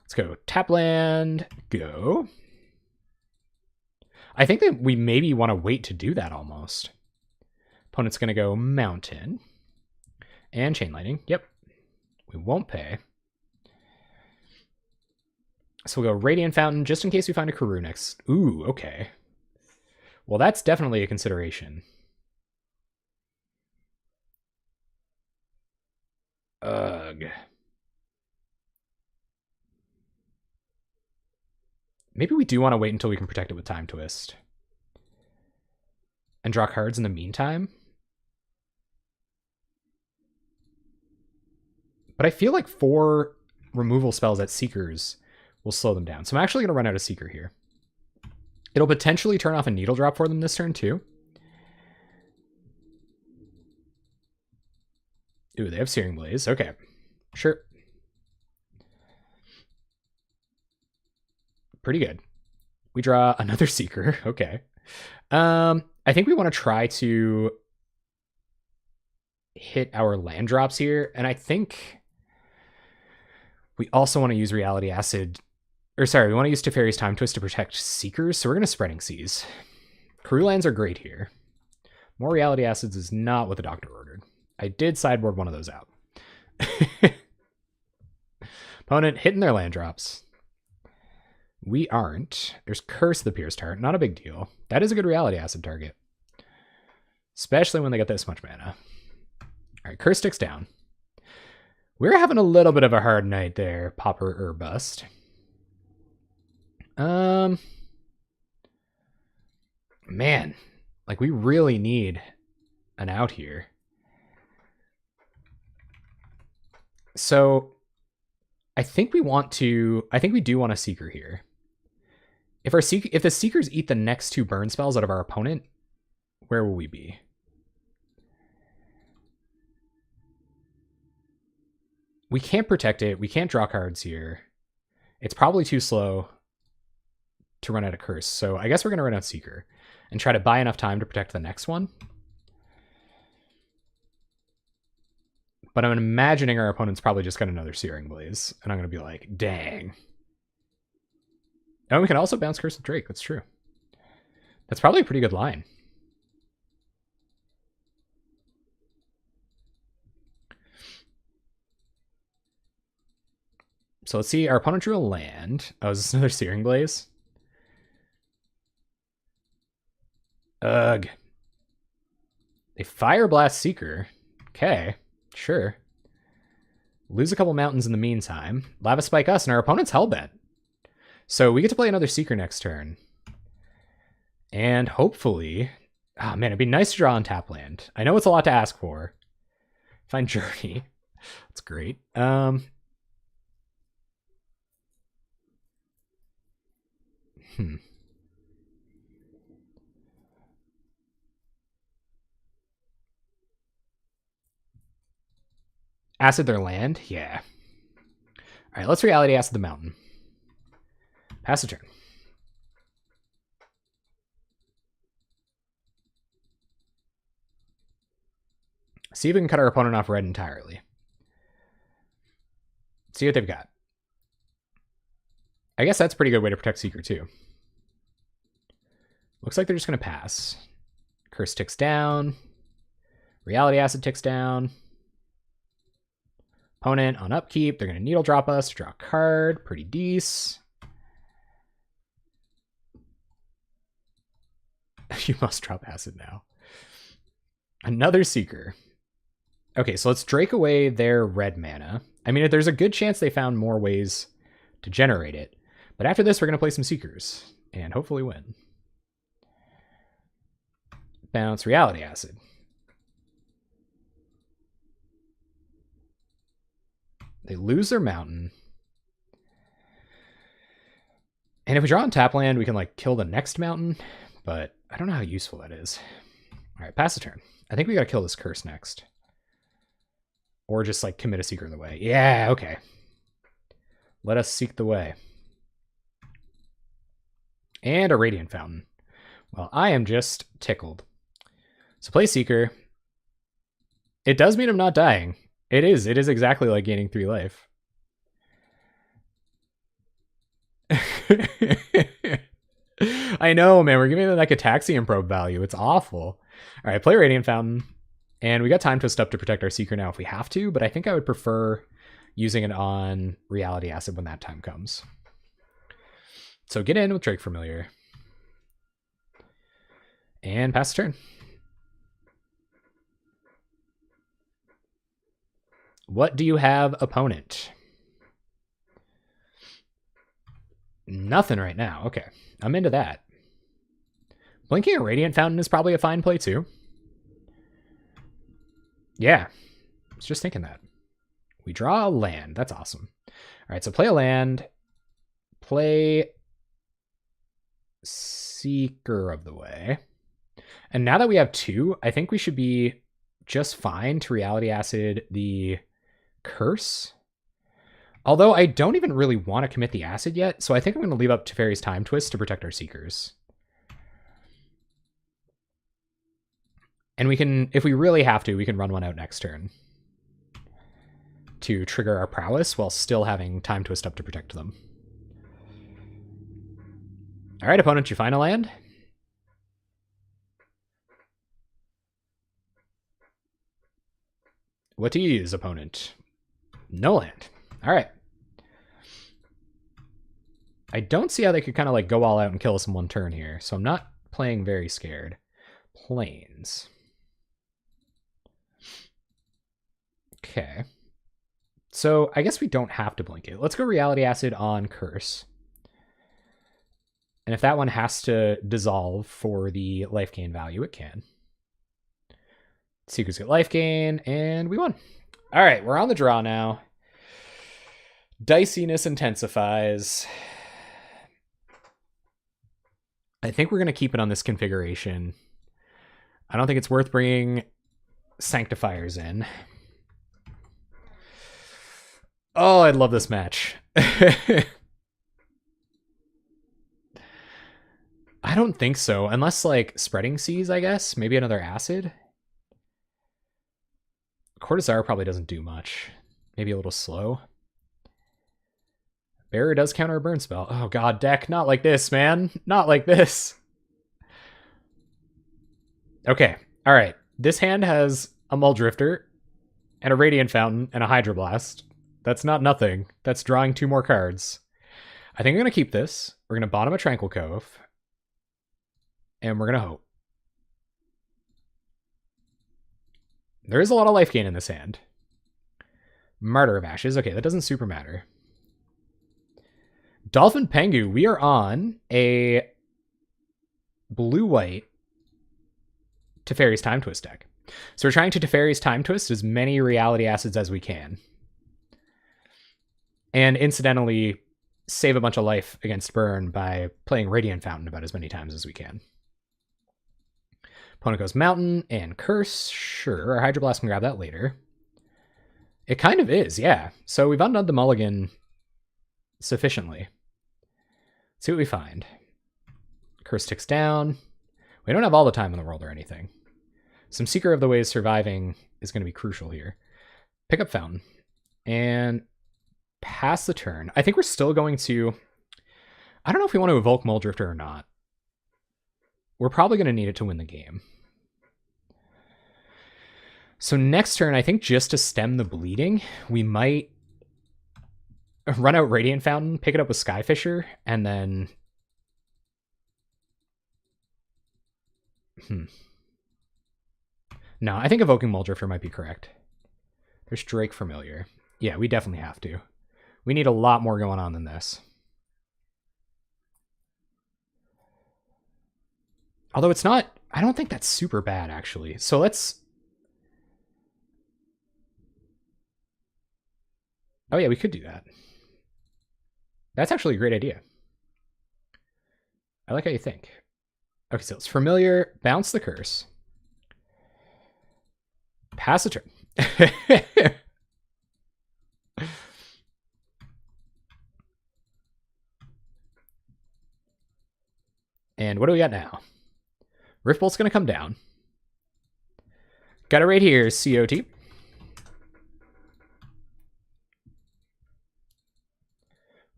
Let's go tap land, go. I think that we maybe want to wait to do that almost. Opponent's going to go mountain and chain lightning. Yep. We won't pay. So we'll go Radiant Fountain just in case we find a Karoo next. Ooh, okay. Well, that's definitely a consideration. Ugh. Maybe we do want to wait until we can protect it with Time Twist. And draw cards in the meantime. But I feel like 4 removal spells at Seekers will slow them down. So I'm actually going to run out of Seeker here. It'll potentially turn off a Needle Drop for them this turn too. Ooh, they have Searing Blaze. Okay, sure. Pretty good. We draw another Seeker. Okay. I think we want to try to hit our land drops here. And I think we also want to use Reality Acid. Or sorry, we want to use Teferi's Time Twist to protect Seekers. So we're going to Spreading Seas. Karoo lands are great here. More Reality Acids is not what the doctor ordered. I did sideboard one of those out. Opponent hitting their land drops. We aren't. There's Curse of the Pierce Tart. Not a big deal. That is a good Reality Acid target. Especially when they get this much mana. Alright, Curse sticks down. We're having a little bit of a hard night there, Pauper or Bust. Man, like we really need an out here. So I think we do want a Seeker here. If the Seekers eat the next 2 burn spells out of our opponent, where will we be? We can't protect it. We can't draw cards here. It's probably too slow to run out of Curse. So I guess we're going to run out Seeker and try to buy enough time to protect the next one. But I'm imagining our opponent's probably just got another Searing Blaze. And I'm going to be like, dang. Oh, we can also bounce Curse with Drake. That's true. That's probably a pretty good line. So let's see. Our opponent drew a land. Oh, is this another Searing Blaze? Ugh. They Fire Blast Seeker. Okay, sure. Lose a couple mountains in the meantime. Lava Spike us, and our opponent's Hellbent. So we get to play another Seeker next turn. And hopefully... Oh man, it'd be nice to draw on tap land. I know it's a lot to ask for. Find Journey. That's great. Acid their land? Yeah. Alright, let's Reality Acid the mountain. Pass a turn. See if we can cut our opponent off red entirely. See what they've got. I guess that's a pretty good way to protect Seeker too. Looks like they're just going to pass. Curse ticks down. Reality Acid ticks down. Opponent on upkeep. They're going to Needle Drop us to draw a card. Pretty decent. You must drop Acid now. Another Seeker. Okay, so let's Drake away their red mana. I mean, there's a good chance they found more ways to generate it. But after this, we're going to play some Seekers. And hopefully win. Bounce Reality Acid. They lose their mountain. And if we draw on tap land, we can like kill the next mountain. But I don't know how useful that is. All right, pass the turn. I think we gotta kill this curse next. Or just like commit a Seeker of the Way. Yeah, okay. Let us seek the way. And a Radiant Fountain. Well, I am just tickled. So play Seeker. It does mean I'm not dying. It is exactly like gaining 3 life. I know, man. We're giving it like Ataxian Probe value. It's awful. All right, play Radiant Fountain. And we got Time Twist up to protect our Seeker now if we have to, but I think I would prefer using it on Reality Acid when that time comes. So get in with Drake Familiar. And pass the turn. What do you have, opponent? Nothing right now. Okay, I'm into that. Blinking a Radiant Fountain is probably a fine play too. Yeah, I was just thinking that. We draw a land. That's awesome. All right, so play a land. Play Seeker of the Way. And now that we have 2, I think we should be just fine to Reality Acid the Curse. Although I don't even really want to commit the Acid yet, so I think I'm going to leave up Teferi's Time Twist to protect our Seekers. And we can, if we really have to, we can run one out next turn to trigger our prowess while still having Time Twist up to protect them. All right, opponent, you find a land? What do you use, opponent? No land. All right. I don't see how they could kind of like go all out and kill us in one turn here, so I'm not playing very scared. Plains. Okay. So I guess we don't have to blink it. Let's go Reality Acid on Curse. And if that one has to dissolve for the life gain value, it can. Seekers get life gain, and we won. All right, we're on the draw now. Diciness intensifies. I think we're going to keep it on this configuration. I don't think it's worth bringing Sanctifiers in. Oh, I'd love this match. I don't think so, unless like Spreading Seas, I guess. Maybe another Acid. Cortazar probably doesn't do much. Maybe a little slow. Bearer does counter a burn spell. Oh god, deck, not like this, man. Not like this. Okay, alright. This hand has a Muldrifter, and a Radiant Fountain, and a Hydroblast. That's not nothing. That's drawing 2 more cards. I think I'm going to keep this. We're going to bottom a Tranquil Cove. And we're going to hope. There is a lot of life gain in this hand. Martyr of Ashes. Okay, that doesn't super matter. Dolphin Pengu. We are on a blue-white Teferi's Time Twist deck. So we're trying to Teferi's Time Twist as many Reality Acids as we can. And incidentally, save a bunch of life against burn by playing Radiant Fountain about as many times as we can. Opponent goes Mountain and Curse. Sure, our Hydroblast can grab that later. It kind of is, yeah. So we've undone the mulligan sufficiently. Let's see what we find. Curse ticks down. We don't have all the time in the world or anything. Some Seeker of the Ways surviving is going to be crucial here. Pick up Fountain. And pass the turn. I think we're still going to... I don't know if we want to evoke Muldrifter or not. We're probably going to need it to win the game. So next turn, I think just to stem the bleeding, we might run out Radiant Fountain, pick it up with Skyfisher, and then... No, I think evoking Muldrifter might be correct. There's Drake Familiar. Yeah, we definitely have to. We need a lot more going on than this. Although it's not... I don't think that's super bad, actually. So let's... Oh yeah, we could do that. That's actually a great idea. I like how you think. Okay, so it's familiar. Bounce the curse. Pass a turn. And what do we got now? Riftbolt's going to come down. Got it right here, COT.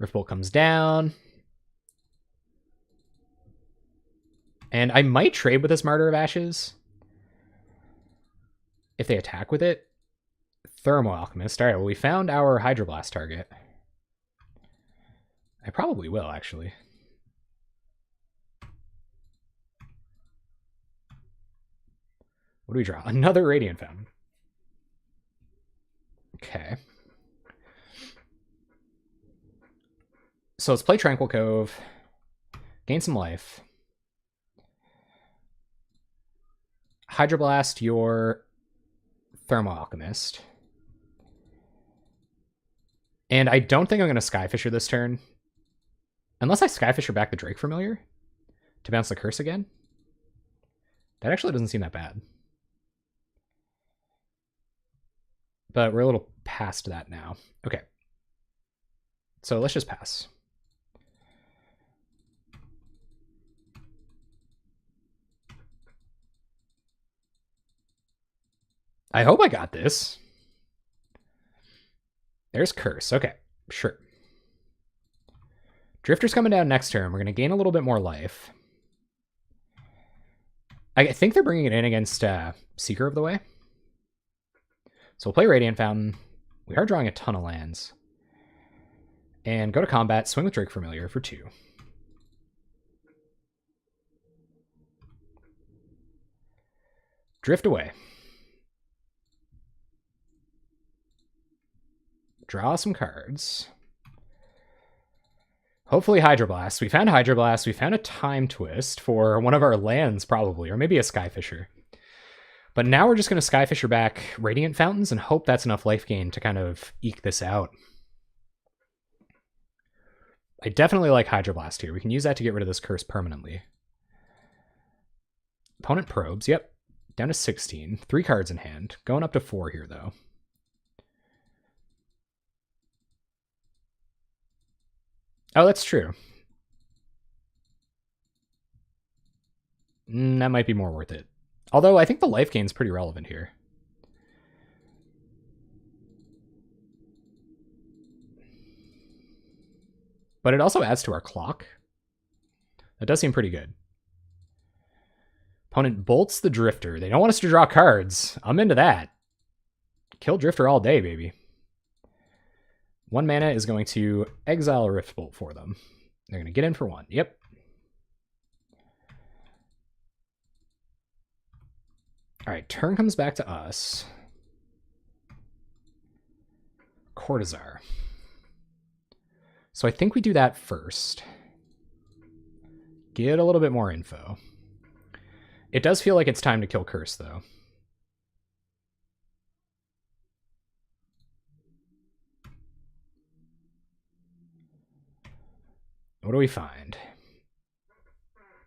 Riftbolt comes down. And I might trade with this Martyr of Ashes if they attack with it. Thermo Alchemist. All right, well, we found our Hydroblast target. I probably will, actually. What do we draw? Another Radiant Fountain. Okay. So let's play Tranquil Cove. Gain some life. Hydroblast your Thermo Alchemist. And I don't think I'm going to Skyfisher this turn. Unless I Skyfisher back the Drake Familiar to bounce the curse again. That actually doesn't seem that bad. But we're a little past that now. Okay. So let's just pass. I hope I got this. There's Curse. Okay, sure. Drifter's coming down next turn. We're going to gain a little bit more life. I think they're bringing it in against Seeker of the Way. So we'll play Radiant Fountain. We are drawing a ton of lands. And go to combat, swing with Drake Familiar for 2. Drift away. Draw some cards. Hopefully Hydroblast. We found Hydroblast. We found a Time Twist for one of our lands, probably, or maybe a Skyfisher. But now we're just going to Skyfisher back Radiant Fountains and hope that's enough life gain to kind of eke this out. I definitely like Hydroblast here. We can use that to get rid of this curse permanently. Opponent probes. Yep. Down to 16. 3 cards in hand. Going up to 4 here, though. Oh, that's true. That might be more worth it. Although I think the life gain's pretty relevant here. But it also adds to our clock. That does seem pretty good. Opponent bolts the Drifter. They don't want us to draw cards. I'm into that. Kill Drifter all day, baby. 1 mana is going to exile a Riftbolt for them. They're going to get in for 1. Yep. All right, turn comes back to us. Cortazar. So I think we do that first. Get a little bit more info. It does feel like it's time to kill Curse, though. What do we find?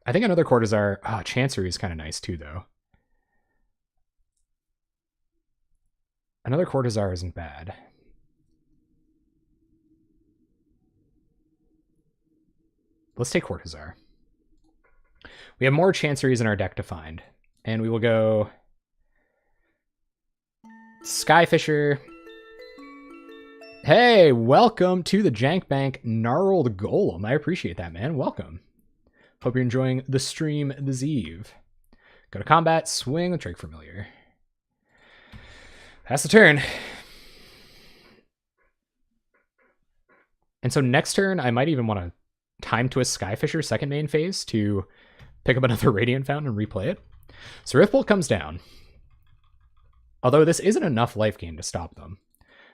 I think another Cortazar. Oh, Chancery is kind of nice, too, though. Another Cortazar isn't bad. Let's take Cortazar. We have more Chanceries in our deck to find. And we will go Skyfisher. Hey, welcome to the Jank Bank Gnarled Golem. I appreciate that, man. Welcome. Hope you're enjoying the stream this eve. Go to combat, swing with Drake Familiar. Pass the turn. And so next turn, I might even want to Time Twist Skyfisher second main phase to pick up another Radiant Fountain and replay it. So Riftbolt comes down. Although this isn't enough life gain to stop them.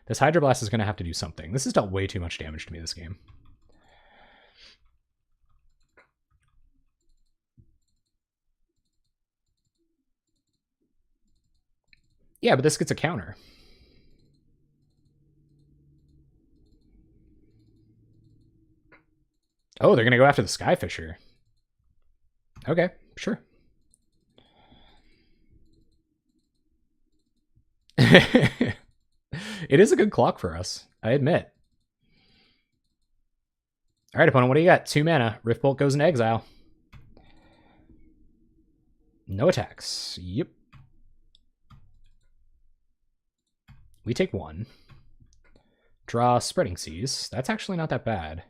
This Hydroblast is going to have to do something. This has dealt way too much damage to me this game. Yeah, but this gets a counter. Oh, they're going to go after the Skyfisher. Okay, Sure. It is a good clock for us, I admit. All right, opponent, what do you got? 2 mana. Riftbolt goes into exile. No attacks. Yep. We take 1. Draw Spreading Seas. That's actually not that bad.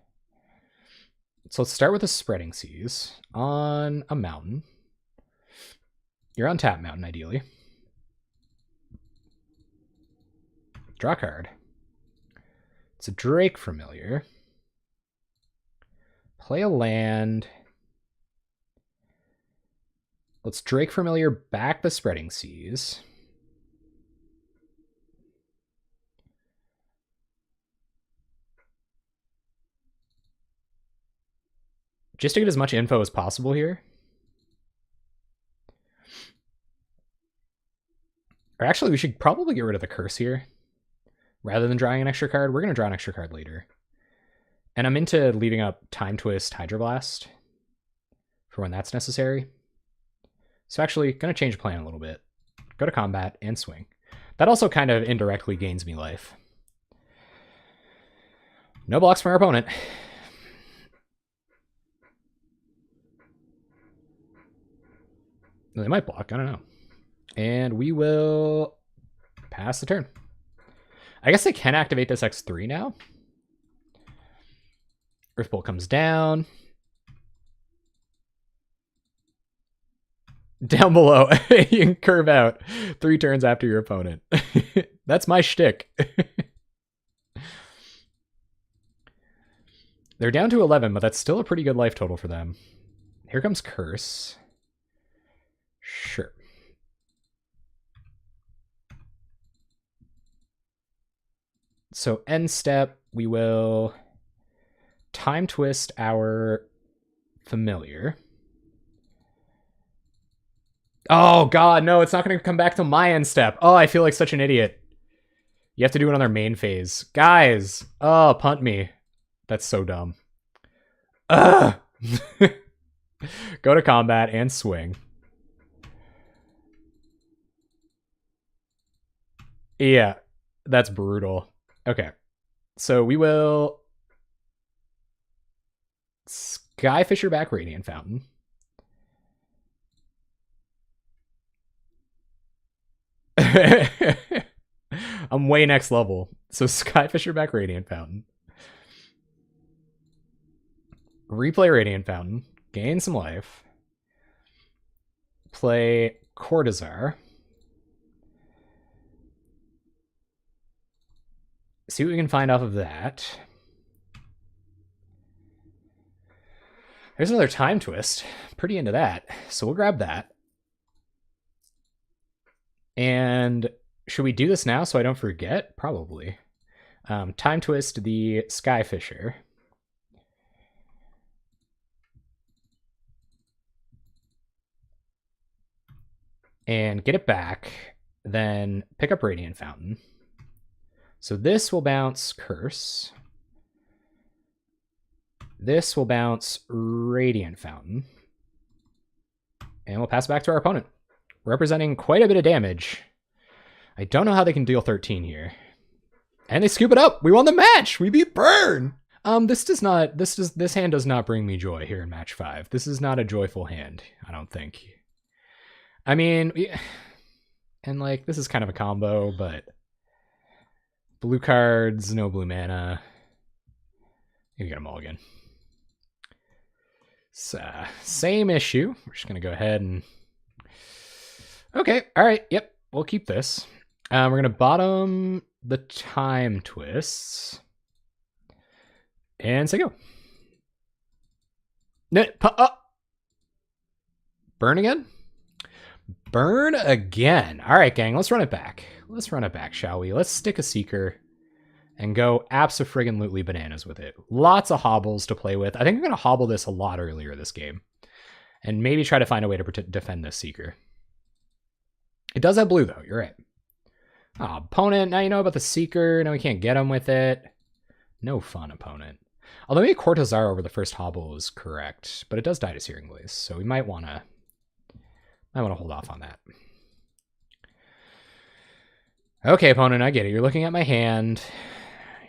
So let's start with a Spreading Seas on a mountain. You're on tap mountain, ideally. Draw a card. It's a Drake Familiar. Play a land. Let's Drake Familiar back the Spreading Seas. Just to get as much info as possible here. Or actually, we should probably get rid of the curse here. Rather than drawing an extra card, we're going to draw an extra card later. And I'm into leaving up Time Twist Hydroblast for when that's necessary. So actually, going to change plan a little bit. Go to combat and swing. That also kind of indirectly gains me life. No blocks from our opponent. They might block, I don't know. And we will pass the turn. I guess they can activate this X3 now. Riftbolt comes down. Down below, you can curve out 3 turns after your opponent. That's my shtick. They're down to 11, but that's still a pretty good life total for them. Here comes Curse. Sure. So end step, we will Time Twist our Familiar. Oh god, no, it's not going to come back to my end step. Oh, I feel like such an idiot. You have to do it on their main phase. Guys! Oh, punt me. That's so dumb. Ugh! Go to combat and swing. Yeah, that's brutal. Okay. So we will Skyfisher back Radiant Fountain. I'm way next level. So Skyfisher back Radiant Fountain. Replay Radiant Fountain. Gain some life. Play Cortazar. See what we can find off of that. There's another Time Twist. Pretty into that. So we'll grab that. And should we do this now so I don't forget? Probably. Time Twist the Skyfisher. And get it back. Then pick up Radiant Fountain. So this will bounce Curse. This will bounce Radiant Fountain. And we'll pass it back to our opponent. Representing quite a bit of damage. I don't know how they can deal 13 here. And they scoop it up. We won the match. We beat Burn. This hand does not bring me joy here in match 5. This is not a joyful hand, I don't think. I mean, and like this is kind of a combo, but blue cards, no blue mana. You get them all again. Same issue. We're just gonna go ahead and okay, all right, yep, we'll keep this. We're gonna bottom the Time Twists and say go. Burn again? Burn again. All right, gang, let's run it back. Let's run it back, shall we? Let's stick a Seeker and go abso-friggin-lutely bananas with it. Lots of hobbles to play with. I think I'm going to hobble this a lot earlier this game. And maybe try to find a way to defend this Seeker. It does have blue, though. You're right. Oh, opponent. Now you know about the Seeker. Now we can't get him with it. No fun, opponent. Although maybe Cortazar over the first hobble is correct. But it does die to Searing Blaze. So we might want to I want to hold off on that. Okay, opponent, I get it. You're looking at my hand.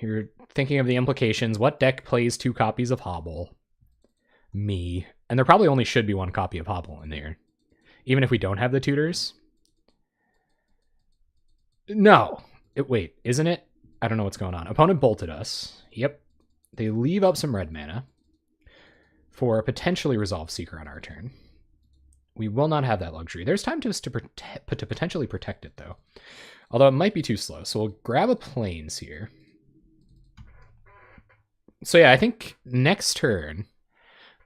You're thinking of the implications. What deck plays 2 copies of Hobble? Me. And there probably only should be 1 copy of Hobble in there. Even if we don't have the tutors. No. Wait, isn't it? I don't know what's going on. Opponent bolted us. Yep. They leave up some red mana for a potentially Resolve Seeker on our turn. We will not have that luxury. There's time to potentially protect it, though. Although it might be too slow. So we'll grab a Plains here. So yeah, I think next turn,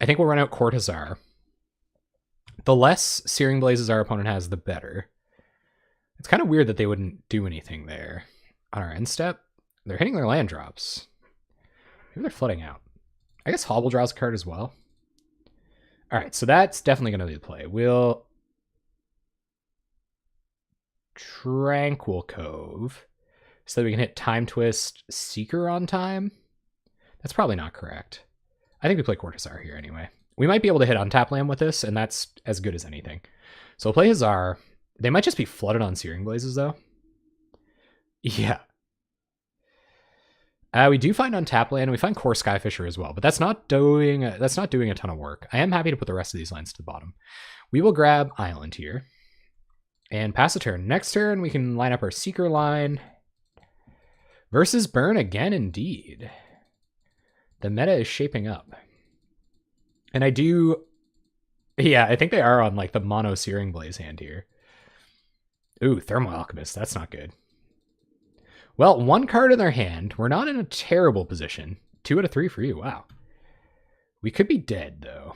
I think we'll run out Cortazar. The less Searing Blazes our opponent has, the better. It's kind of weird that they wouldn't do anything there. On our end step, they're hitting their land drops. Maybe they're flooding out. I guess Hobble draws a card as well. All right, so that's definitely going to be the play. We'll Tranquil Cove so that we can hit Time Twist Seeker on time. That's probably not correct. I think we play Cortazar here anyway. We might be able to hit on tap land with this, and that's as good as anything. So we'll play Hazar. They might just be flooded on Searing Blazes, though. Yeah. We do find on tap land, and we find Core Skyfisher as well, but that's not doing a ton of work. I am happy to put the rest of these lands to the bottom. We will grab Island here and pass a turn. Next turn, we can line up our Seeker line versus Burn again, indeed. The meta is shaping up. And I think they are on like the mono Searing Blaze hand here. Ooh, Thermal Alchemist, that's not good. Well, 1 card in their hand. We're not in a terrible position. 2 out of 3 for you, wow. We could be dead, though.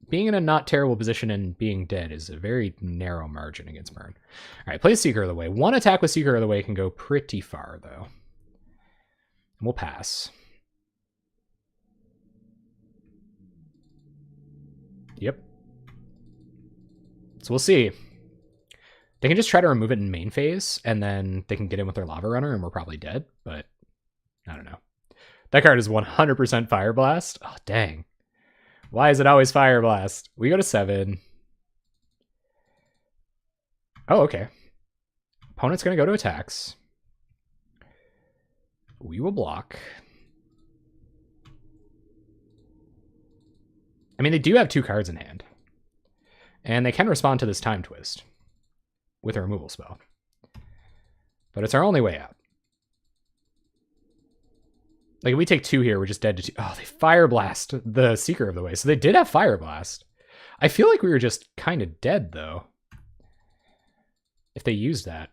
Being in a not terrible position and being dead is a very narrow margin against Burn. All right, play Seeker of the Way. 1 attack with Seeker of the Way can go pretty far, though. And we'll pass. Yep. So we'll see. They can just try to remove it in main phase, and then they can get in with their Lava Runner, and we're probably dead, but I don't know. That card is 100% Fire Blast. Oh, dang. Why is it always Fire Blast? We go to 7. Oh, okay. Opponent's going to go to attacks. We will block. I mean, they do have 2 cards in hand. And they can respond to this Time Twist with a removal spell. But it's our only way out. Like, if we take 2 here, we're just dead to 2. Oh, they Fire Blast the Seeker of the Way. So they did have Fire Blast. I feel like we were just kind of dead, though, if they used that.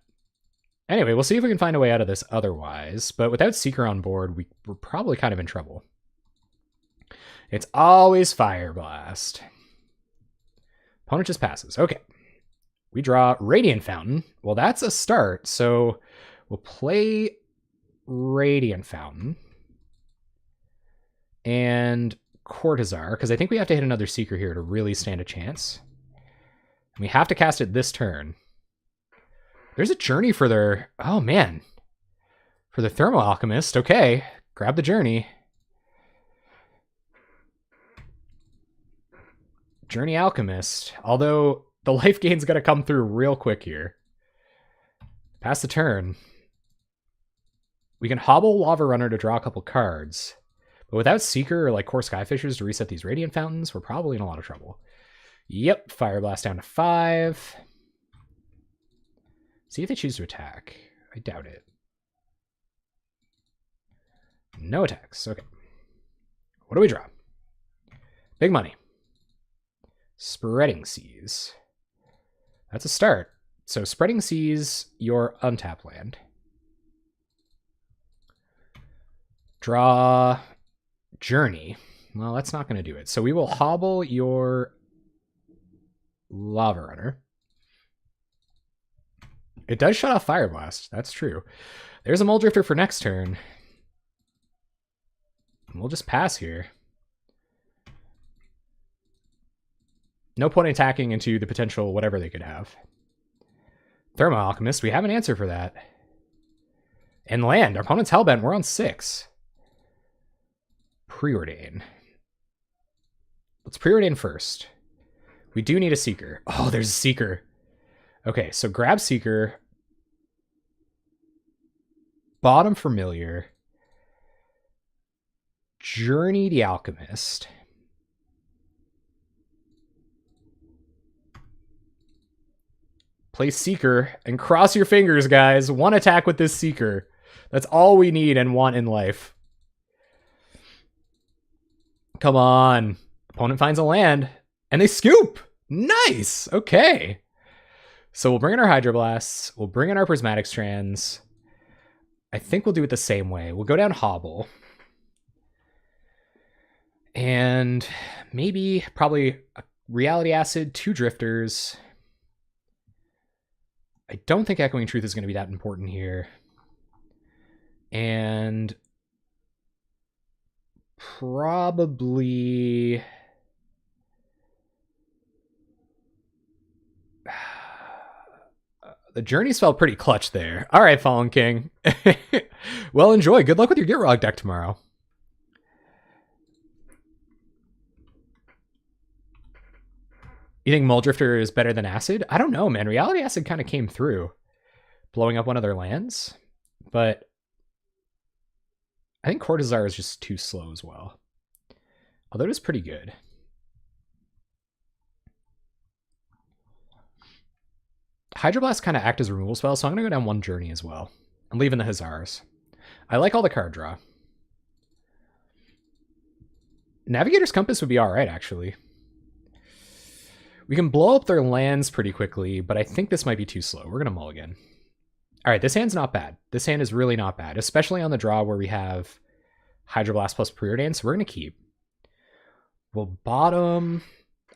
Anyway, we'll see if we can find a way out of this otherwise. But without Seeker on board, we're probably kind of in trouble. It's always Fire Blast. Opponent just passes. Okay. We draw Radiant Fountain. Well, that's a start. So we'll play Radiant Fountain and Cortazar, because I think we have to hit another Seeker here to really stand a chance. And we have to cast it this turn. There's a Journey for their... Oh, man. For the Thermal Alchemist. Okay. Grab the Journey. Journey Alchemist. Although the life gain's going to come through real quick here. Pass the turn. We can Hobble Lava Runner to draw a couple cards. But without Seeker or like Core Skyfishers to reset these Radiant Fountains, we're probably in a lot of trouble. Yep. Fire Blast down to 5. See if they choose to attack. I doubt it. No attacks. Okay. What do we draw? Big money. Spreading Seas. That's a start. So Spreading Seas, your untap land. Draw Journey. Well, that's not going to do it. So we will Hobble your Lava Runner. It does shut off Fire Blast. That's true. There's a Mole Drifter for next turn. We'll just pass here. No point in attacking into the potential whatever they could have. Thermal Alchemist, we have an answer for that. And land. Our opponent's Hellbent. We're on 6. Preordain. Let's Preordain first. We do need a Seeker. Oh, there's a Seeker. Okay, so grab Seeker. Bottom Familiar. Journey the Alchemist. Play Seeker and cross your fingers, guys. One attack with this Seeker. That's all we need and want in life. Come on. Opponent finds a land. And they scoop. Nice. Okay. So we'll bring in our Hydroblasts. We'll bring in our Prismatic Strands. I think we'll do it the same way. We'll go down Hobble. And maybe, probably, a Reality Acid, 2 Drifters. I don't think Echoing Truth is going to be that important here. And probably... The Journeys felt pretty clutch there. All right, Fallen King. Well, enjoy. Good luck with your Gitrog deck tomorrow. You think Muldrifter is better than Acid? I don't know, man. Reality Acid kind of came through, blowing up one of their lands. But I think Cortazar is just too slow as well. Although it is pretty good. Hydroblast kind of act as removal spells, so I'm going to go down 1 Journey as well. I'm leaving the Hazars. I like all the card draw. Navigator's Compass would be alright, actually. We can blow up their lands pretty quickly, but I think this might be too slow. We're going to mulligan. Alright, this hand's not bad. This hand is really not bad, especially on the draw where we have Hydroblast plus Preordain, so we're going to keep. We'll bottom,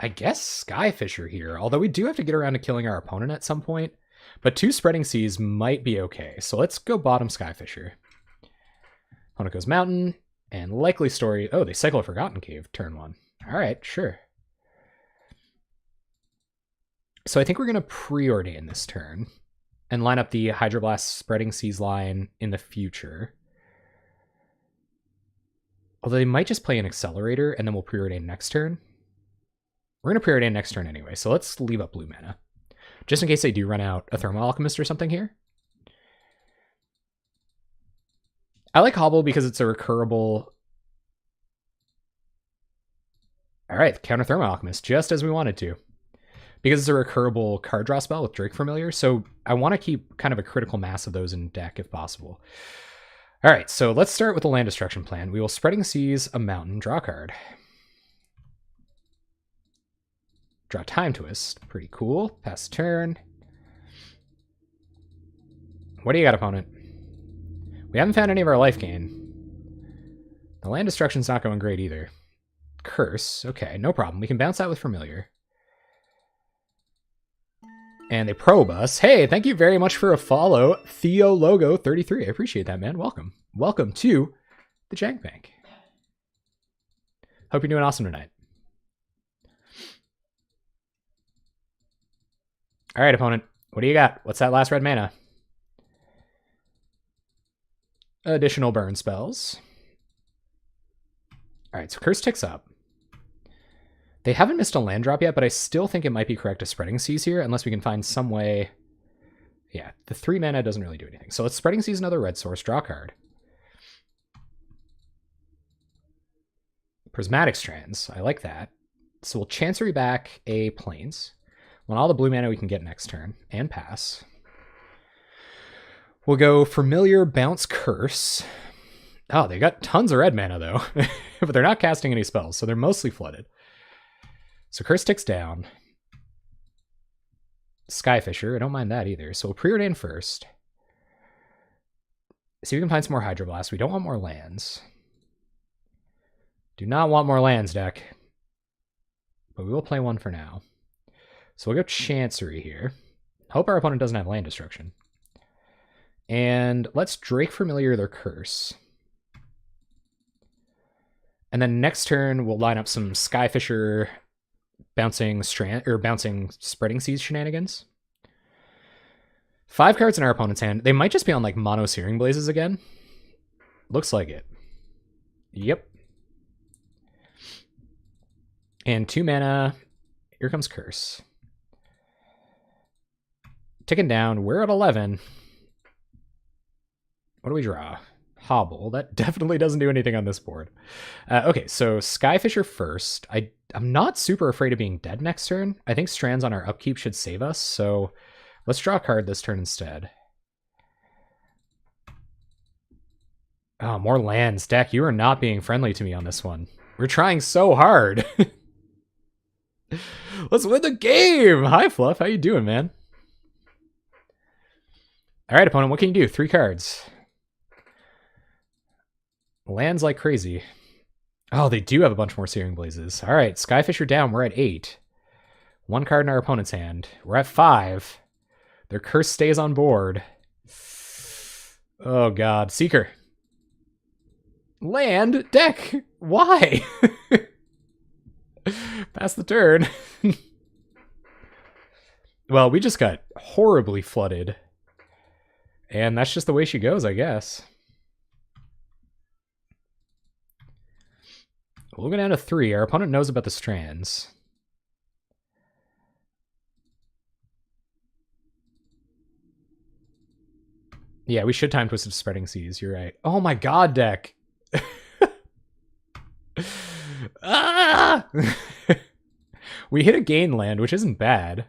I guess, Skyfisher here, although we do have to get around to killing our opponent at some point. But 2 Spreading Seas might be okay, so let's go bottom Skyfisher. Opponent goes Mountain, and likely story... Oh, they cycle a Forgotten Cave, turn 1. Alright, sure. So I think we're going to Preordain this turn and line up the Hydroblast Spreading Seas line in the future. Although they might just play an Accelerator and then we'll Preordain next turn. We're going to Preordain next turn anyway, so let's leave up blue mana. Just in case they do run out a Thermal Alchemist or something here. I like Hobble because it's a recurable... Alright, counter Thermal Alchemist, just as we wanted to. Because it's a recurable card draw spell with Drake Familiar, so I want to keep kind of a critical mass of those in deck if possible. Alright, so let's start with the land destruction plan. We will Spreading Seas a Mountain, draw a card. Draw Time Twist, pretty cool. Pass turn. What do you got, opponent? We haven't found any of our life gain. The land destruction's not going great either. Curse, okay, no problem. We can bounce that with Familiar. And they probe us. Hey, thank you very much for a follow, Theologo33. I appreciate that, man. Welcome. Welcome to the Jank Bank. Hope you're doing awesome tonight. All right, opponent. What do you got? What's that last red mana? Additional burn spells. All right, so Curse ticks up. They haven't missed a land drop yet, but I still think it might be correct to Spreading Seas here, unless we can find some way. Yeah, the 3 mana doesn't really do anything. So let's Spreading Seas another red source, draw a card. Prismatic Strands, I like that. So we'll Chancery back a Plains. Want all the blue mana we can get next turn, and pass. We'll go Familiar, bounce Curse. Oh, they got tons of red mana though, but they're not casting any spells, so they're mostly flooded. So Curse ticks down. Skyfisher, I don't mind that either. So we'll Preordain first. See if we can find some more Hydroblast. We don't want more lands. Do not want more lands, deck. But we will play one for now. So we'll go Chancery here. Hope our opponent doesn't have land destruction. And let's Drake Familiar their Curse. And then next turn we'll line up some Skyfisher bouncing Spreading Seas shenanigans. 5 cards in our opponent's hand. They might just be on like mono Searing Blazes again. Looks like it. Yep. And 2 mana here comes Curse. Ticking down, we're at 11. What do we draw? Hobble. That definitely doesn't do anything on this board. Okay, so Skyfisher first. I'm not super afraid of being dead next turn. I think Strands on our upkeep should save us, so let's draw a card this turn instead. Oh, more lands. Deck, you are not being friendly to me on this one. We're trying so hard. Let's win the game! Hi, Fluff. How you doing, man? All right, opponent, what can you do? 3 cards. Lands like crazy. Oh, they do have a bunch more Searing Blazes. All right, Skyfisher down. We're at 8. 1 card in our opponent's hand. We're at 5. Their curse stays on board. Oh, God. Seeker. Land. Deck. Why? Pass the turn. Well, we just got horribly flooded. And that's just the way she goes, I guess. We'll go down to 3. Our opponent knows about the Strands. Yeah, we should time Twisted Spreading Seas. You're right. Oh my god, deck. Ah! We hit a gain land, which isn't bad.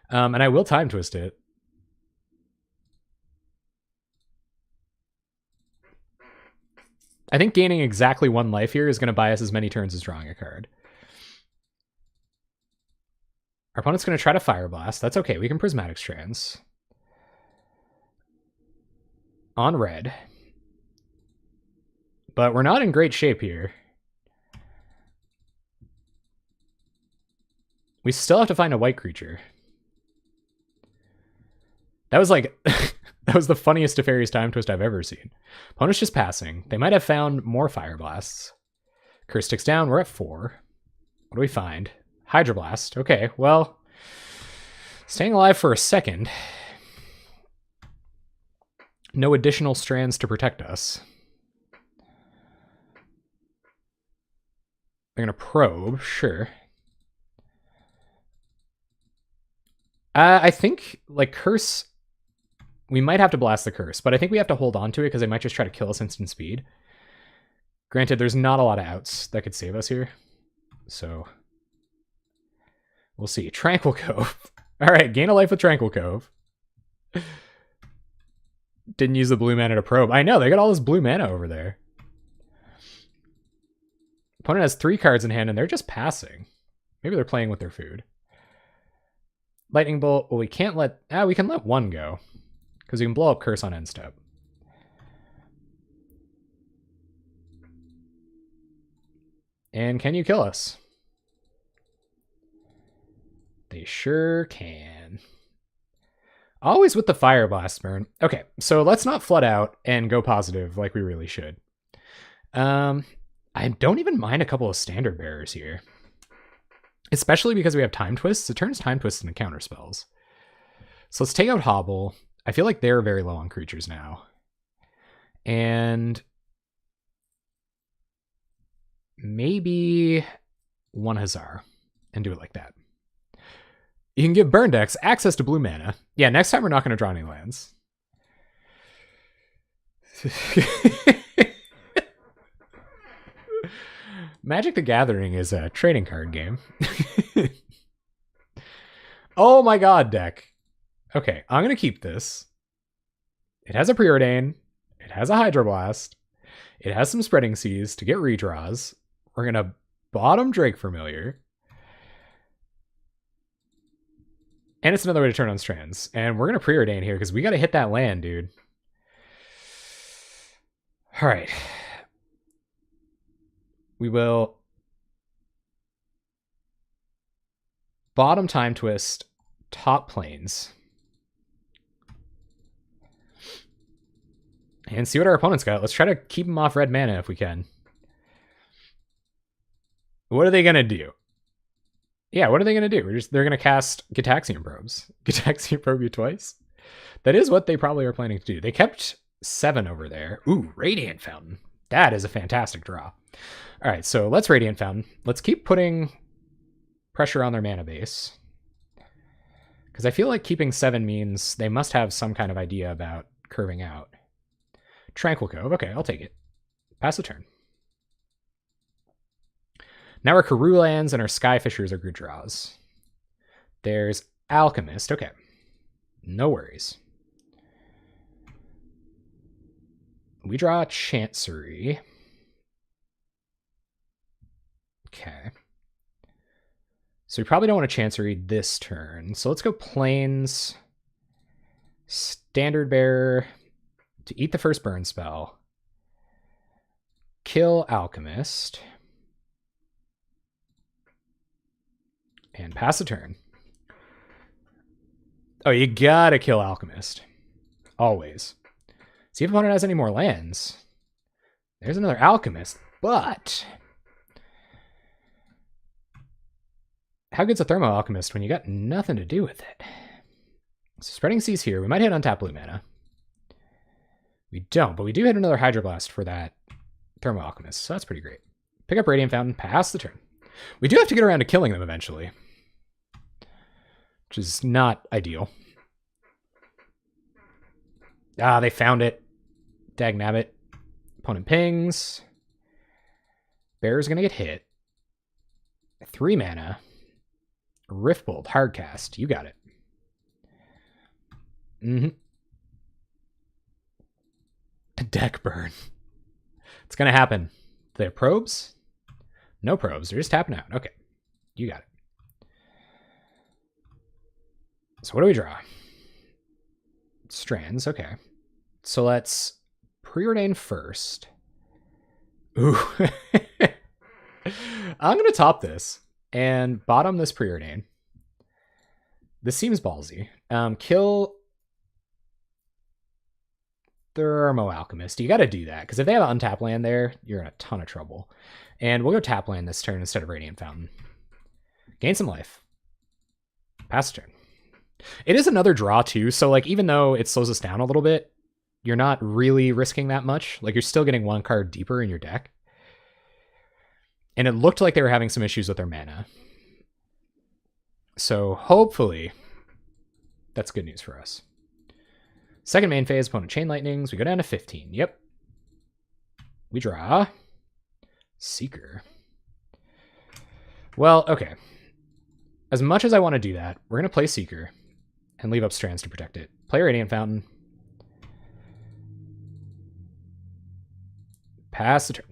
And I will time twist it. I think gaining exactly 1 life here is going to buy us as many turns as drawing a card. Our opponent's going to try to Fire Blast. That's okay. We can Prismatic Strands. On red. But we're not in great shape here. We still have to find a white creature. That was like... That was the funniest Teferi's Time Twist I've ever seen. Opponent's just passing. They might have found more Fire Blasts. Curse sticks down. We're at 4. What do we find? Hydroblast. Okay, well... Staying alive for a second. No additional Strands to protect us. They're going to probe. Sure. I think, like, Curse... We might have to blast the curse, but I think we have to hold on to it because they might just try to kill us instant speed. Granted, there's not a lot of outs that could save us here. So, we'll see. Tranquil Cove. All right, gain a life with Tranquil Cove. Didn't use the blue mana to probe. I know, they got all this blue mana over there. Opponent has 3 cards in hand and they're just passing. Maybe they're playing with their food. Lightning Bolt. Well, we can't let... we can let 1 go. Because you can blow up Curse on end step. And can you kill us? They sure can. Always with the Fire Blast burn. Okay, so let's not flood out and go positive like we really should. I don't even mind a couple of Standard Bearers here. Especially because we have Time Twists. It turns Time Twists into counter spells. So let's take out Hobble. I feel like they're very low on creatures now. And maybe 1 Hazard and do it like that. You can give burn decks access to blue mana. Yeah, next time we're not going to draw any lands. Magic the Gathering is a trading card game. Oh my god, deck. Okay, I'm going to keep this. It has a Preordain. It has a Hydroblast. It has some Spreading Seas to get redraws. We're going to bottom Drake Familiar. And it's another way to turn on Strands. And we're going to Preordain here because we got to hit that land, dude. All right. We will bottom Time Twist, top Plains. And see what our opponent's got. Let's try to keep them off red mana if we can. What are they going to do? Yeah, what are they going to do? They're going to cast Gitaxian Probes. Gitaxian Probe you twice? That is what they probably are planning to do. They kept 7 over there. Ooh, Radiant Fountain. That is a fantastic draw. All right, so let's Radiant Fountain. Let's keep putting pressure on their mana base. Because I feel like keeping 7 means they must have some kind of idea about curving out. Tranquil Cove. Okay, I'll take it. Pass the turn. Now our Karoo lands and our Skyfishers are good draws. There's Alchemist. Okay. No worries. We draw Chancery. Okay. So we probably don't want to Chancery this turn. So let's go Plains. Standard Bearer to eat the first burn spell. Kill Alchemist. And pass the turn. Oh, you gotta kill Alchemist. Always. See if opponent has any more lands. There's another Alchemist, but how good's a Thermo Alchemist when you got nothing to do with it? So Spreading Seas here. We might hit untap blue mana. We don't, but we do hit another Hydroblast for that Thermo Alchemist, so that's pretty great. Pick up Radiant Fountain, pass the turn. We do have to get around to killing them eventually, which is not ideal. Ah, they found it. Dagnabbit. Opponent pings. Bear's gonna get hit. 3 mana. Riftbolt, Hardcast. You got it. Deck burn. It's gonna happen. Do they have probes? No probes. They're just tapping out. Okay. You got it. So what do we draw? Strands. Okay. So let's preordain first. Ooh. I'm going to top this and bottom this preordain. This seems ballsy. Kill Thermo Alchemist. You got to do that, because if they have an untap land there, you're in a ton of trouble. And we'll go tap land this turn instead of Radiant Fountain. Gain some life. Pass turn. It is another draw too, so like even though it slows us down a little bit, you're not really risking that much. Like you're still getting 1 card deeper in your deck. And it looked like they were having some issues with their mana. So hopefully that's good news for us. Second main phase, opponent Chain Lightnings. We go down to 15. Yep. We draw Seeker. Well, okay. As much as I want to do that, we're going to play Seeker and leave up Strands to protect it. Play Radiant Fountain. Pass the turn.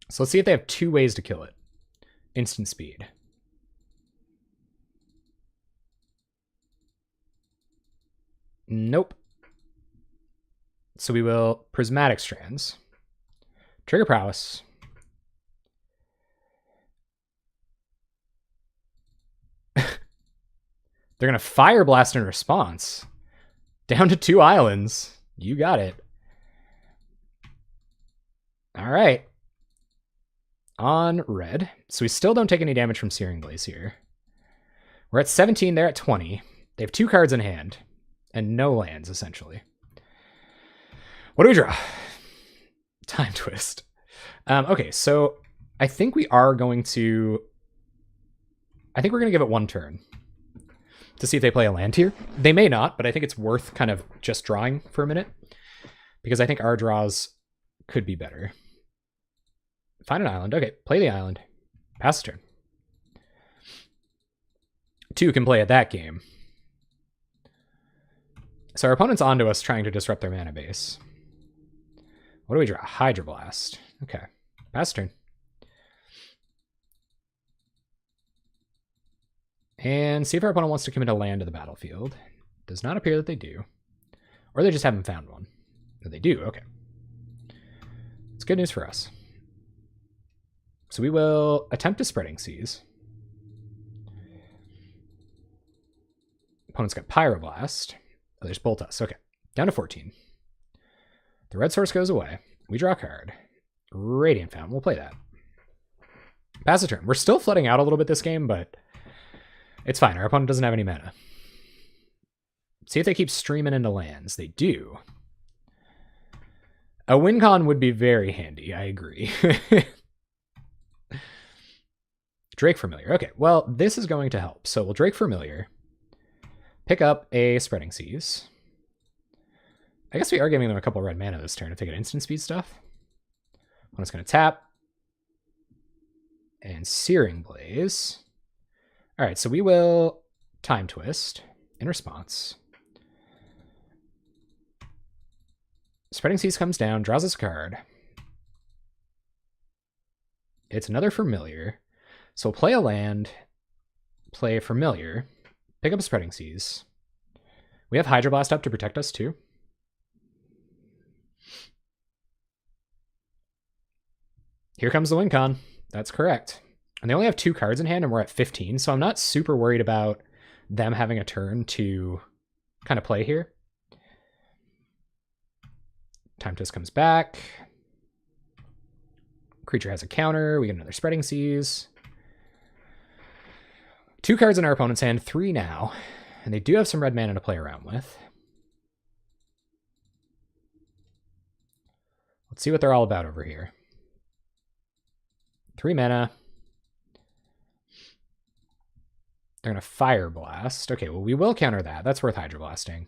So let's see if they have 2 ways to kill it. Instant speed. Nope. So we will Prismatic Strands. Trigger Prowess. They're going to Fire Blast in response. Down to 2 islands. You got it. All right. On red. So we still don't take any damage from Searing Blaze here. We're at 17. They're at 20. They have 2 cards in hand. And no lands, essentially. What do we draw? Time Twist. Okay, so I think we are going to... I think we're going to give it 1 turn to see if they play a land here. They may not, but I think it's worth kind of just drawing for a minute, because I think our draws could be better. Find an island. Okay, play the island. Pass the turn. 2 can play at that game. So our opponent's onto us trying to disrupt their mana base. What do we draw? Hydroblast. Okay, pass turn. And see if our opponent wants to commit a land to the battlefield. Does not appear that they do. Or they just haven't found one. No, they do, okay. It's good news for us. So we will attempt a Spreading Seas. Opponent's got Pyroblast. Oh, there's Boltus. Okay. Down to 14. The red source goes away. We draw a card. Radiant Fountain. We'll play that. Pass the turn. We're still flooding out a little bit this game, but it's fine. Our opponent doesn't have any mana. See if they keep streaming into lands. They do. A win con would be very handy, I agree. Drake Familiar. Okay, well, this is going to help. So we'll Drake Familiar, pick up a Spreading Seas. I guess we are giving them a couple red mana this turn if they get instant speed stuff. I'm just going to tap. And Searing Blaze. All right, so we will Time Twist in response. Spreading Seas comes down, draws us a card. It's another Familiar. So we'll play a land, play a Familiar, pick up a Spreading Seas. We have Hydroblast up to protect us too. Here comes the win con. That's correct. And they only have 2 cards in hand and we're at 15, so I'm not super worried about them having a turn to kind of play here. Time Twist comes back. Creature has a counter. We get another Spreading Seas. 2 cards in our opponent's hand, 3 now. And they do have some red mana to play around with. Let's see what they're all about over here. 3 mana. They're going to Fire Blast. Okay, well, we will counter that. That's worth Hydroblasting.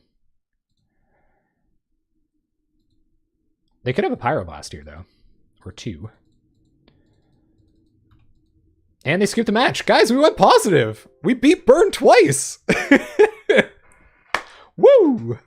They could have a Pyroblast here, though. Or 2. And they skipped the match. Guys, we went positive. We beat Burn twice. Woo!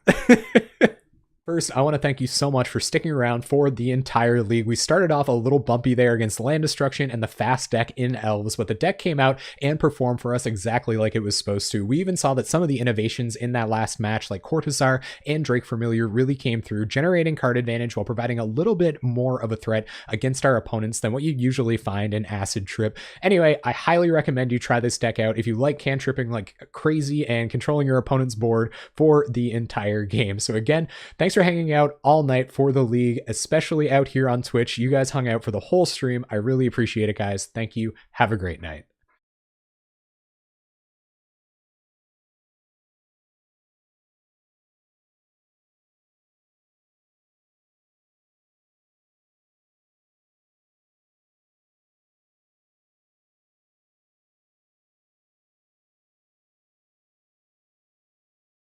First, I want to thank you so much for sticking around for the entire league. We started off a little bumpy there against Land Destruction and the fast deck in Elves, but the deck came out and performed for us exactly like it was supposed to. We even saw that some of the innovations in that last match, like Cortazar and Drake Familiar, really came through, generating card advantage while providing a little bit more of a threat against our opponents than what you usually find in Acid Trip. Anyway, I highly recommend you try this deck out if you like cantripping like crazy and controlling your opponent's board for the entire game. So again, thanks for hanging out all night for the league, especially out here on Twitch. You guys hung out for the whole stream. I really appreciate it, guys. Thank you. Have a great night.